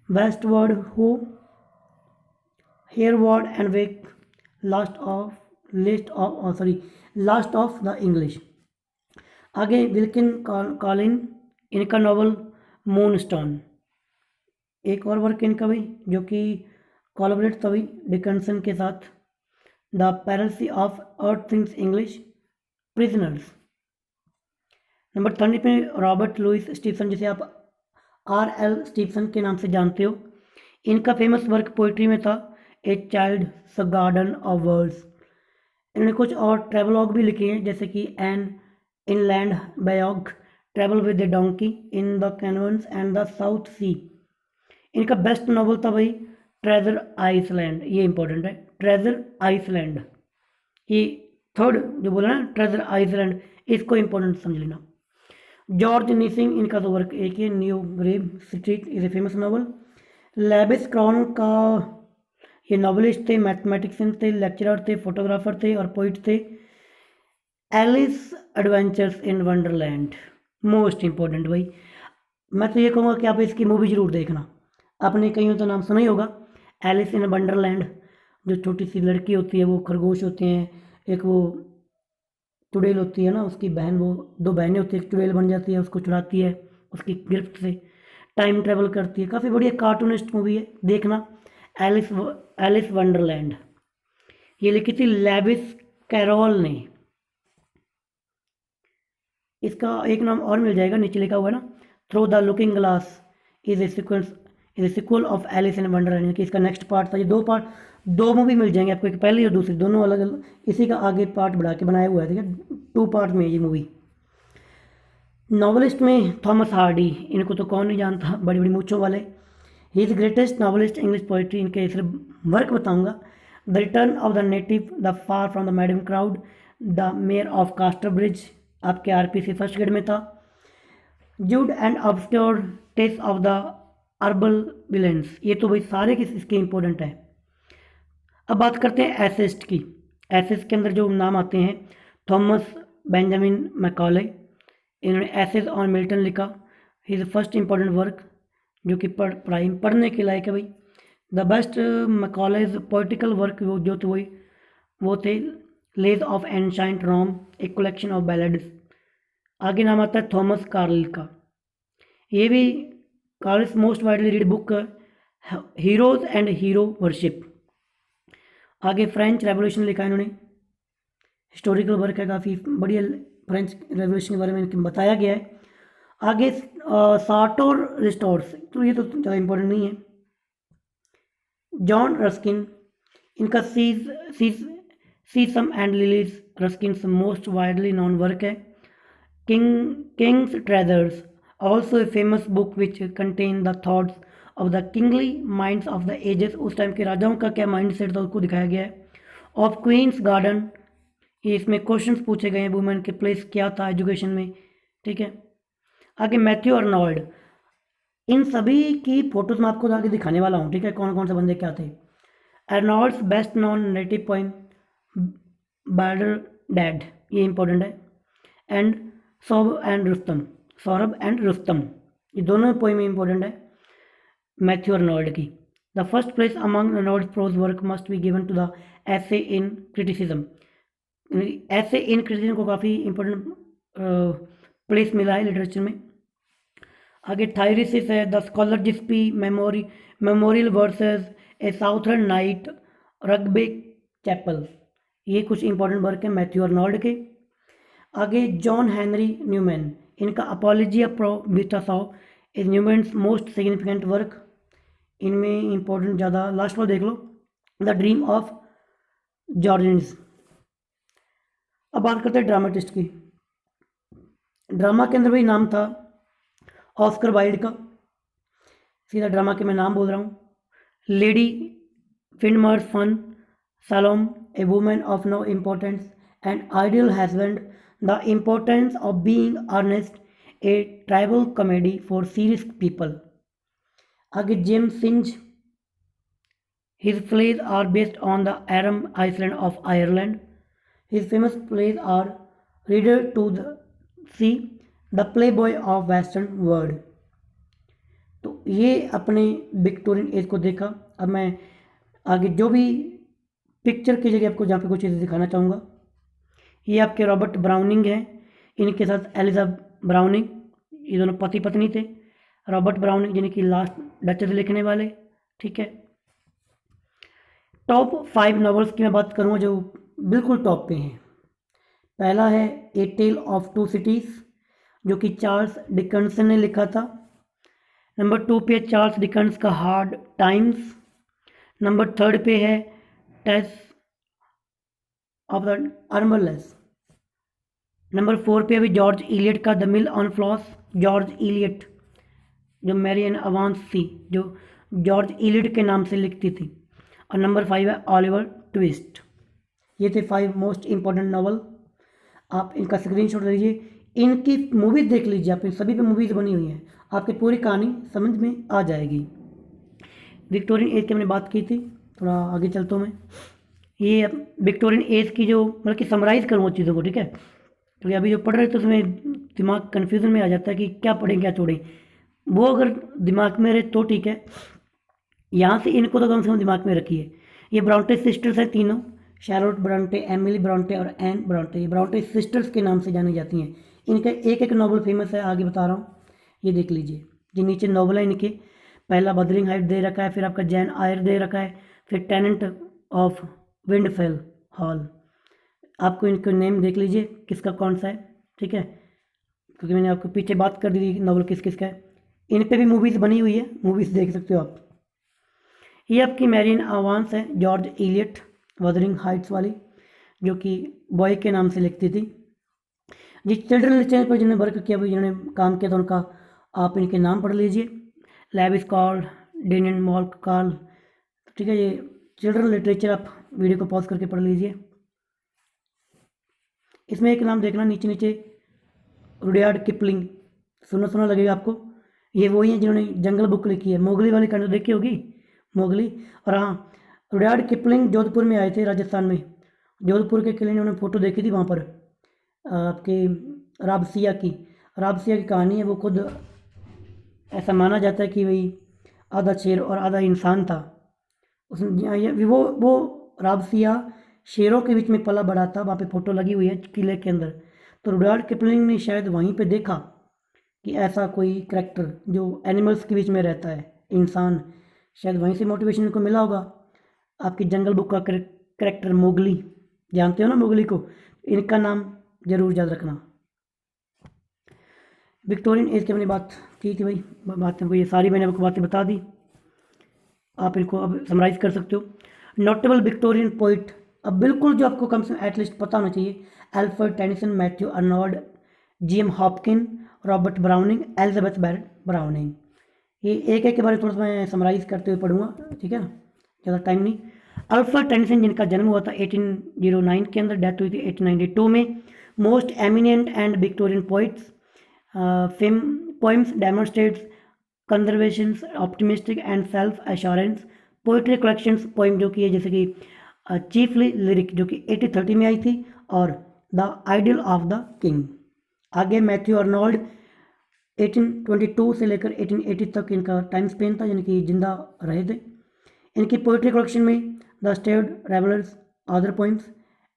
Westward Ho, Hereward and Wake, last of the English. आगे विल्किन कॉलिन, इनका नॉवल मूनस्टोन। एक और वर्क इनका भाई जो कि कोलैबोरेट था भाई डिकन्सन के साथ, the perils of earth things English, prisoners. Number 30 पे रॉबर्ट लुइस स्टीफन, जिसे आप RL स्टीफन के नाम से जानते हो। इनका फेमस वर्क पोइट्री में था a child's garden of verses. इन्होंने कुछ और ट्रेवलॉग भी लिखे हैं, जैसे कि एन इनलैंड बायोग, travel with the donkey, in the Cevennes and the south sea. इनका बेस्ट नॉवल था भाई ट्रेजर आइसलैंड, ये इंपॉर्टेंट है, ट्रेजर आइसलैंड। ये थर्ड जो बोला ना ट्रेजर आइसलैंड, इसको इंपॉर्टेंट समझ लेना। जॉर्ज नीसिंग, इनका तो वर्क एक ही, New Grub Street is a famous novel. Lewis क्रॉन का ये नॉवलिस्ट थे, मैथमेटिशियन थे, लेक्चरर थे, फोटोग्राफर थे और पोइट थे। Alice adventures in Wonderland most important भाई। मैं तो ये कहूँगा कि आप इसकी मूवी जरूर देखना, आपने कहीं तो नाम सुना ही होगा, एलिस इन वंडरलैंड। जो छोटी सी लड़की होती है, वो खरगोश होते हैं, एक वो चुड़ैल होती है ना, उसकी बहन, वो 2 बहनें होती है, एक चुड़ैल बन जाती है, उसको चुराती है, उसकी गिरफ्त से टाइम ट्रेवल करती है। काफ़ी बढ़िया कार्टूनिस्ट मूवी है, देखना, एलिस वंडरलैंड। ये लिखी थी लेविस कैरोल ने। इसका एक नाम और मिल जाएगा, नीचे लिखा हुआ है ना, through the looking glass is a sequel of Alice in Wonderland, कि इसका नेक्स्ट पार्ट था। ये 2 मूवी मिल जाएंगे आपको, एक पहली और दूसरी, दोनों अलग अलग, इसी का आगे पार्ट बढ़ा के बनाया हुआ है, ठीक है, 2 पार्ट में ये मूवी। नॉवलिस्ट में थॉमस हार्डी, इनको तो कौन नहीं जानता, बड़ी बड़ी मूँछों वाले। He is greatest novelist English poetry. इनके सिर्फ वर्क बताऊंगा, the return of the native, the far from the madding crowd, the mayor of Casterbridge, आपके RPSC फर्स्ट ग्रेड में था। Jude and obscure Tess of the Urbervilles, ये तो भाई सारे इसके इंपॉर्टेंट है। अब बात करते हैं एसेस्ट की। एसेस्ट के अंदर जो नाम आते हैं, थॉमस बेंजामिन मैकॉले, इन्होंने एसेज ऑन मिल्टन लिखा, हिज फर्स्ट इंपॉर्टेंट वर्क, जो कि पढ़ने के लायक है भाई। The best Macaulay's poetical work जो थे वो थे lays of ancient Rome, a collection of ballads. आगे नाम आता है थॉमस कार्लिल का, ये भी Carlyle's most widely read book heroes and hero worship. आगे फ्रेंच रेवोल्यूशन लिखा है इन्होंने, हिस्टोरिकल वर्क है, काफ़ी बढ़िया फ्रेंच रेवोल्यूशन के बारे में इनके बताया गया है। आगे सार्टर रिस्टोर्स, तो ये तो ज़्यादा इंपॉर्टेंट नहीं है। जॉन रस्किन, इनका Sesame and lilies, Ruskin most widely known work है। King's treasuries, also a famous book which contain the thoughts of the kingly minds of the ages, उस टाइम के राजाओं का क्या माइंड सेट था उसको दिखाया गया है। ऑफ क्वींस गार्डन, ये इसमें क्वेश्चंस पूछे गए हैं, वुमेन के प्लेस क्या था एजुकेशन में, ठीक है। आगे मैथ्यू अर्नोल्ड, इन सभी की फोटोज मैं आपको आगे दिखाने वाला हूँ, ठीक है, कौन कौन से बंदे क्या थे। Arnold's best known narrative poem Balder dead, ये इंपॉर्टेंट है। एंड सौरभ एंड रुस्तम, ये दोनों पोइम इंपॉर्टेंट है मैथ्यू अर्नोल्ड की। The first place among Arnold prose work must be given to the essays in criticism. ऐसे in criticism को काफ़ी important place मिला है लिटरेचर में। आगे थायरिसिस है, the scholar gipsy memorial verses a southern night, Rugby chapel, ये कुछ इंपॉर्टेंट वर्क है मैथ्यू अर्नोल्ड के। आगे जॉन हेनरी न्यूमैन, इनका अपॉलॉजी ऑफ प्रोबिटासॉ is Newman's most significant work. इनमें इंपॉर्टेंट ज़्यादा लास्ट वाला देख लो, द ड्रीम ऑफ जॉर्जिन्स। अब बात करते हैं ड्रामेटिस्ट की। ड्रामा के अंदर वही नाम था ऑस्कर वाइल्ड का, सीधा ड्रामा के मैं नाम बोल रहा हूँ। Lady Windermere's fan, Salome a woman of no importance and ideal husband, the importance of being earnest, a trivial comedy for serious people. आगे James Synge, his plays are based on the Aram Island of Ireland. His famous plays are Reader to the Sea, The Playboy of Western World. तो ये अपने Victorian age को देखा। अब मैं आगे जो भी पिक्चर की जगह आपको जहाँ पे कुछ चीज़ें दिखाना चाहूँगा, ये आपके रॉबर्ट ब्राउनिंग हैं, इनके साथ एलिजाबेथ ब्राउनिंग, ये दोनों पति पत्नी थे। रॉबर्ट ब्राउनिंग जिनकी लास्ट डचेस लिखने वाले, ठीक है। टॉप 5 नॉवेल्स की मैं बात करूँगा जो बिल्कुल टॉप पे हैं। पहला है ए टेल ऑफ टू सिटीज़, जो कि चार्ल्स डिकन्सन ने लिखा था। नंबर 2 पे चार्ल्स डिकन्स का हार्ड टाइम्स। नंबर 3 पे है टेस ऑफ द अर्मलेस। नंबर 4 पे अभी जॉर्ज इलियट का the mill on floss. George Eliot जो मैरियन अवांस थी, जो जॉर्ज इलियट के नाम से लिखती थी। और नंबर 5 है ऑलिवर ट्विस्ट। ये थे 5 मोस्ट इंपॉर्टेंट नॉवल। आप इनका स्क्रीनशॉट लीजिए, इनकी मूवीज़ देख लीजिए, आप इन सभी पे मूवीज़ बनी हुई हैं, आपकी पूरी कहानी समझ में आ जाएगी। विक्टोरियन एज की हमने बात की थी, थोड़ा आगे चलता हूँ मैं। ये विक्टोरियन एज की जो मतलब कि समराइज़ करूँगा चीज़ों को, ठीक है, क्योंकि अभी जो पढ़ रहे थे उसमें दिमाग कन्फ्यूज़न में आ जाता है कि क्या पढ़ें क्या छोड़ें। वो अगर दिमाग में रहे तो ठीक है, यहाँ से इनको तो कम से कम दिमाग में रखिए। ये ब्रांटे सिस्टर्स हैं तीनों, शैरोट ब्रांटे, एमिली ब्रांटे और एन ब्रांटे। ये ब्रांटे सिस्टर्स के नाम से जानी जाती हैं। इनका एक एक नॉवल फेमस है, आगे बता रहा हूँ, ये देख लीजिए। जो नीचे नॉवल है इनके, पहला बदरिंग हाइट दे रखा है, फिर आपका जैन आयर दे रखा है, फिर टेनेंट ऑफ विंडफेल हॉल। आपको इनके नेम देख लीजिए किसका कौन सा है, ठीक है, क्योंकि मैंने आपको पीछे बात कर दी थी नॉवल किस किस का है। इन पर भी मूवीज़ बनी हुई है, मूवीज़ देख सकते हो आप। ये आपकी मैरियन अवांस है, जॉर्ज इलियट वदरिंग हाइट्स वाली, जो कि बॉय के नाम से लिखती थी। जिस चिल्ड्रन लिटरेचर पर जिन्होंने वर्क किया, जिन्होंने काम किया था, उनका आप इनके नाम पढ़ लीजिए। लेविस कार्ल, डेनियन मॉल्क कार्ल, ठीक है। ये चिल्ड्रन लिटरेचर आप वीडियो को पॉज करके पढ़ लीजिए। इसमें एक नाम देखना नीचे नीचे, रुडयार्ड किपलिंग, सुना सुना लगेगा आपको। ये वही हैं जिन्होंने जंगल बुक लिखी है, मोगली वाली कहानी देखी होगी, मोगली। और हाँ, रुडयार्ड किपलिंग जोधपुर में आए थे, राजस्थान में, जोधपुर के किले में उन्होंने फ़ोटो देखी थी वहाँ पर, आपके राबसिया की कहानी है। वो खुद ऐसा माना जाता है कि वही आधा शेर और आधा इंसान था। वो राबसिया शेरों के बीच में पला बड़ा था, वहाँ पे फ़ोटो लगी हुई है किले के अंदर। तो रुडयार्ड किपलिंग ने शायद वहीं पे देखा कि ऐसा कोई करैक्टर जो एनिमल्स के बीच में रहता है, इंसान, शायद वहीं से मोटिवेशन को मिला होगा। आपकी जंगल बुक का करैक्टर मोगली, जानते हो ना मोगली को, इनका नाम जरूर याद रखना। विक्टोरियन एज की हमने बात की थी भाई, बातें ये सारी मैंने आपको बातें बता दी, आप इनको अब समराइज़ कर सकते हो। नोटेबल विक्टोरियन पोइट, अब बिल्कुल जो आपको कम से कम एटलीस्ट पता होना चाहिए, Alfred Tennyson, Matthew Arnold, G M. Hopkin, Robert Browning, Elizabeth Barrett Browning. ये एक एक के बारे में थोड़ा सा मैं समराइज़ करते हुए पढ़ूंगा, ठीक है ना, ज़्यादा टाइम नहीं। अल्फ्रेड टेनिसन जिनका जन्म हुआ था 1809 के अंदर, डेथ हुई थी 1892 में। Most eminent and Victorian poets, poems demonstrates conservations, optimistic and self assurance. Poetry collections, poem जो कि है जैसे कि चीफली लिरिक जो कि 1830 में आई थी, और the ideal of the king. आगे मैथ्यू अर्नोल्ड 1822 से लेकर 1880 तक इनका टाइम स्पेन था, यानी कि जिंदा रहे थे। इनकी पोइट्री कलेक्शन में the strayed revellers, other poems,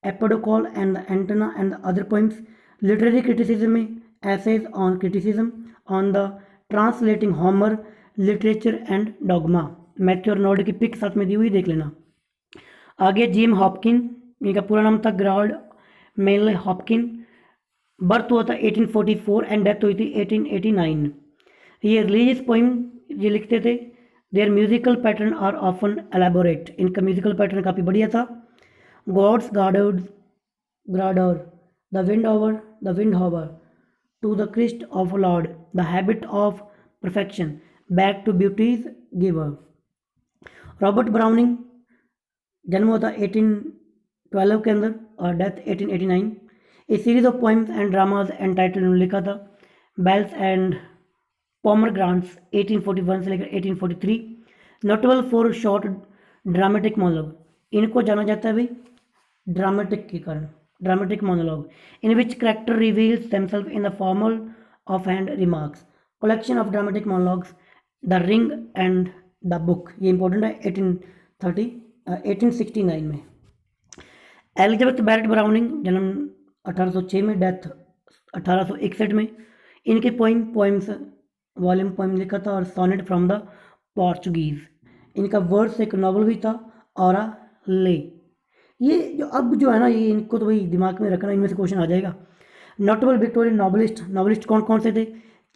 Empedocles and the Etna and the other poems. Literary criticism में essays on criticism, on the translating Homer, literature and dogma. Matthew Arnold की पिक साथ में दी हुई, देख लेना। आगे gym Hopkin, इनका पूरा नाम था ग्राल्ड मेल हॉपकिन। बर्थ हुआ था 1844 एंड डेथ हुई थी 1889। ये रिलीजियस पोइम ये लिखते थे। Their musical pattern are often elaborate, इनका म्यूजिकल पैटर्न काफ़ी बढ़िया था। गॉड्स गार्डर्ड ग्राडर, the windhover to the Christ of Lord, the habit of perfection, back to beauty's giver. Robert Browning, जन्म हुआ था 1812 के अंदर और death 1889। A series of poems and dramas entitled, उन्होंने लिखा था बेल्स एंड पोमरग्रांट्स 1841 से लेकर 1843। Notable for short dramatic monologue, इनको जाना जाता है भाई ड्रामेटिक के कारण, dramatic monologue in which character reveals themselves in the formal of hand remarks. Collection of dramatic monologues, the ring and the book, ये इंपॉर्टेंट है 1869 में। एलिजाबेथ बैरेट ब्राउनिंग, जन्म 1806 में, डेथ 1861 में। इनके पोइम्स वॉल्यूम पोइम लिखा था और सोनेट फ्रॉम द पोर्चुगीज। इनका वर्स एक नॉवल भी था और ले। ये जो अब जो है ना, ये इनको तो भाई दिमाग में रखना, इनमें से क्वेश्चन आ जाएगा। नोटेबल विक्टोरियन नॉवलिस्ट कौन कौन से थे?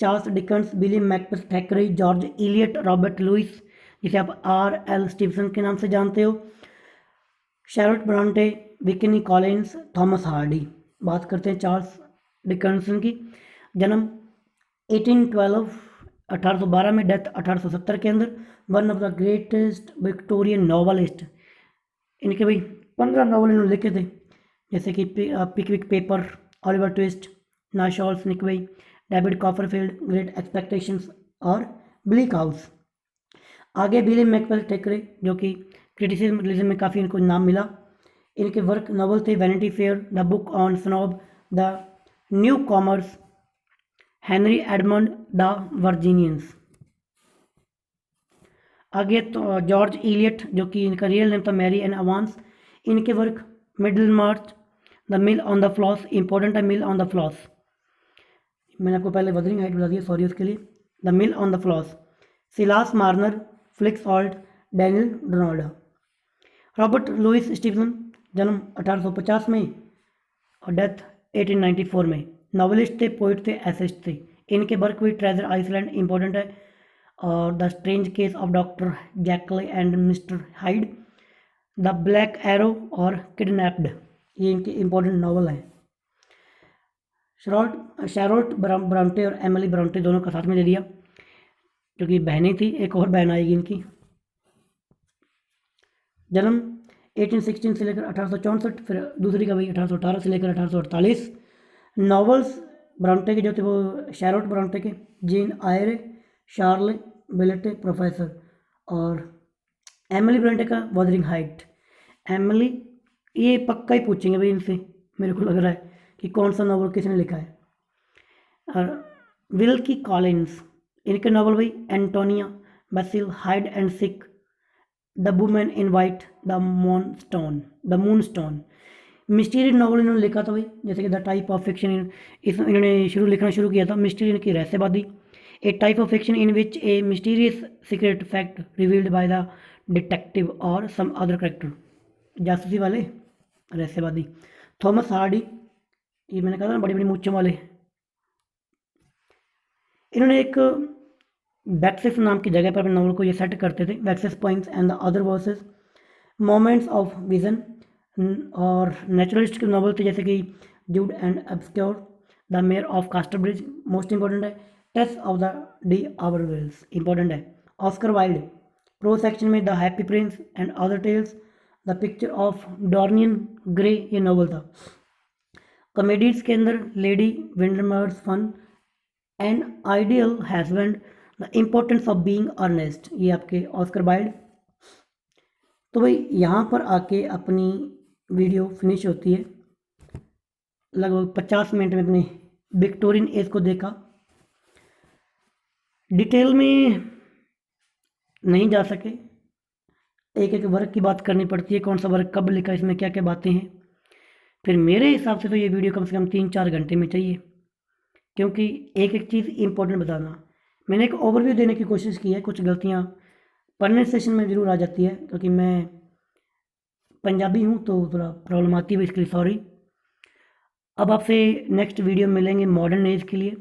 Charles Dickens, William Makepeace थैकरे, George Eliot, Robert Louis, जिसे आप R.L. स्टीवसन के नाम से जानते हो, शैरलोट ब्रॉन्टे, विकनी कॉलिंस, थॉमस हार्डी। बात करते हैं चार्ल्स डिकन्सन की। जन्म 1812 में, डेथ 1870 के अंदर। One of the greatest Victorian novelist. इनके भाई 15 नॉवल इन्होंने लिखे थे, जैसे कि Pickwick paper, Oliver Twist, Nicholas Nickleby, David Copperfield, great expectations और ब्लीक हाउस। आगे विलियम मैकबेथ थैकरे, जो कि क्रिटिसिज्म में काफ़ी इनको नाम मिला। इनके वर्क नॉवल थे vanity fair, the book on snob, the new comers, Henry Esmond, the Virginians. आगे तो जॉर्ज इलियट, जो कि इनका रियल नेम था मैरी एन अवांस। इनके work middle March, the mill on the floss, important है मिल ऑन द फ्लॉस, मैंने आपको पहले वदरिंग हाइट बता दिया, सॉरी उसके लिए। The mill on the Floss, Silas Marner, Felix Holt, Daniel Deronda. Robert Louis Stevenson, जन्म 1850 में और डेथ 1894 में। नॉवलिस्ट थे, पोइट थे, एसेस्ट थे। इनके वर्क भी ट्रेजर आइसलैंड इंपॉर्टेंट है, और the strange case of doctor Jekyll and mister Hyde, the black arrow और किडनैप्ड, ये इनके इंपॉर्टेंट नॉवल हैं। शैरलोट ब्रॉन्टे और एमिली ब्रॉन्टे दोनों का साथ में दे दिया, क्योंकि बहनें थी, एक और बहन आएगी इनकी। जन्म 1816 से लेकर 1864, फिर दूसरी का भाई 1818 से लेकर 1848। नॉवेल्स ब्रॉन्टे के जो थे वो शैरलोट ब्रॉन्टे के, जेन आयरे, शार्ले बिलेटे प्रोफेसर, और एमिली ब्रॉन्टे का वदरिंग हाइट। एमिली, ये पक्का ही पूछेंगे भाई इनसे, मेरे को लग रहा है कि कौन सा नॉवल किसने लिखा है। और विल की कॉलिंस, इनके नॉवल भाई Antonia, Basil, hide and seek, the women in white, the moonstone. Mysterious novel इन्होंने लिखा था भाई, जैसे कि द टाइप ऑफ फिक्शन, इन्होंने लिखना शुरू किया था। मिस्ट्री इनकी रहस्यवादी, a type of fiction in which a mysterious secret fact revealed by the detective or some other character, जासूसी वाले, रहस्यवादी। थॉमस हार्डी, ये मैंने कहा था ना बड़ी बड़ी मूंछों वाले। इन्होंने एक वैक्सिस नाम की जगह पर अपने नॉवल को ये सेट करते थे, Wessex poems and the other verses, moments of vision, और नेचुरलिस्ट के नॉवल थे जैसे कि Jude and obscure, the mayor of Casterbridge, most important है, Tess of the d'Urbervilles, important है। ऑस्कर वाइल्ड, प्रो सेक्शन में the happy prince and other tales, the picture of Dorian Gray, ये novel था। Comedies के अंदर Lady Windermere's fan, an ideal husband, the importance of being Ernest, ये आपके Oscar Wilde. तो भाई यहाँ पर आके अपनी वीडियो फिनिश होती है। लगभग 50 मिनट में अपने विक्टोरियन एज को देखा, डिटेल में नहीं जा सके, एक एक वर्ग की बात करनी पड़ती है, कौन सा वर्ग कब लिखा, इसमें क्या क्या बातें हैं। फिर मेरे हिसाब से तो ये वीडियो कम से कम 3-4 घंटे में चाहिए, क्योंकि एक एक चीज़ इंपॉर्टेंट बताना। मैंने एक ओवरव्यू देने की कोशिश की है, कुछ गलतियाँ पढ़ने सेशन में ज़रूर आ जाती है, क्योंकि मैं पंजाबी हूँ तो थोड़ा प्रॉब्लम आती है, इसके लिए सॉरी। अब आपसे नेक्स्ट वीडियो में मिलेंगे मॉडर्न एज के लिए।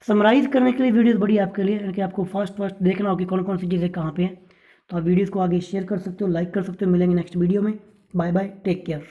समराइज़ करने के लिए वीडियोस बड़ी आपके लिए, यानी कि आपको फास्ट देखना हो कि कौन कौन सी चीज़ें कहाँ पे हैं, तो आप वीडियोस को आगे शेयर कर सकते हो, लाइक कर सकते हो। मिलेंगे नेक्स्ट वीडियो में। Bye bye, take care.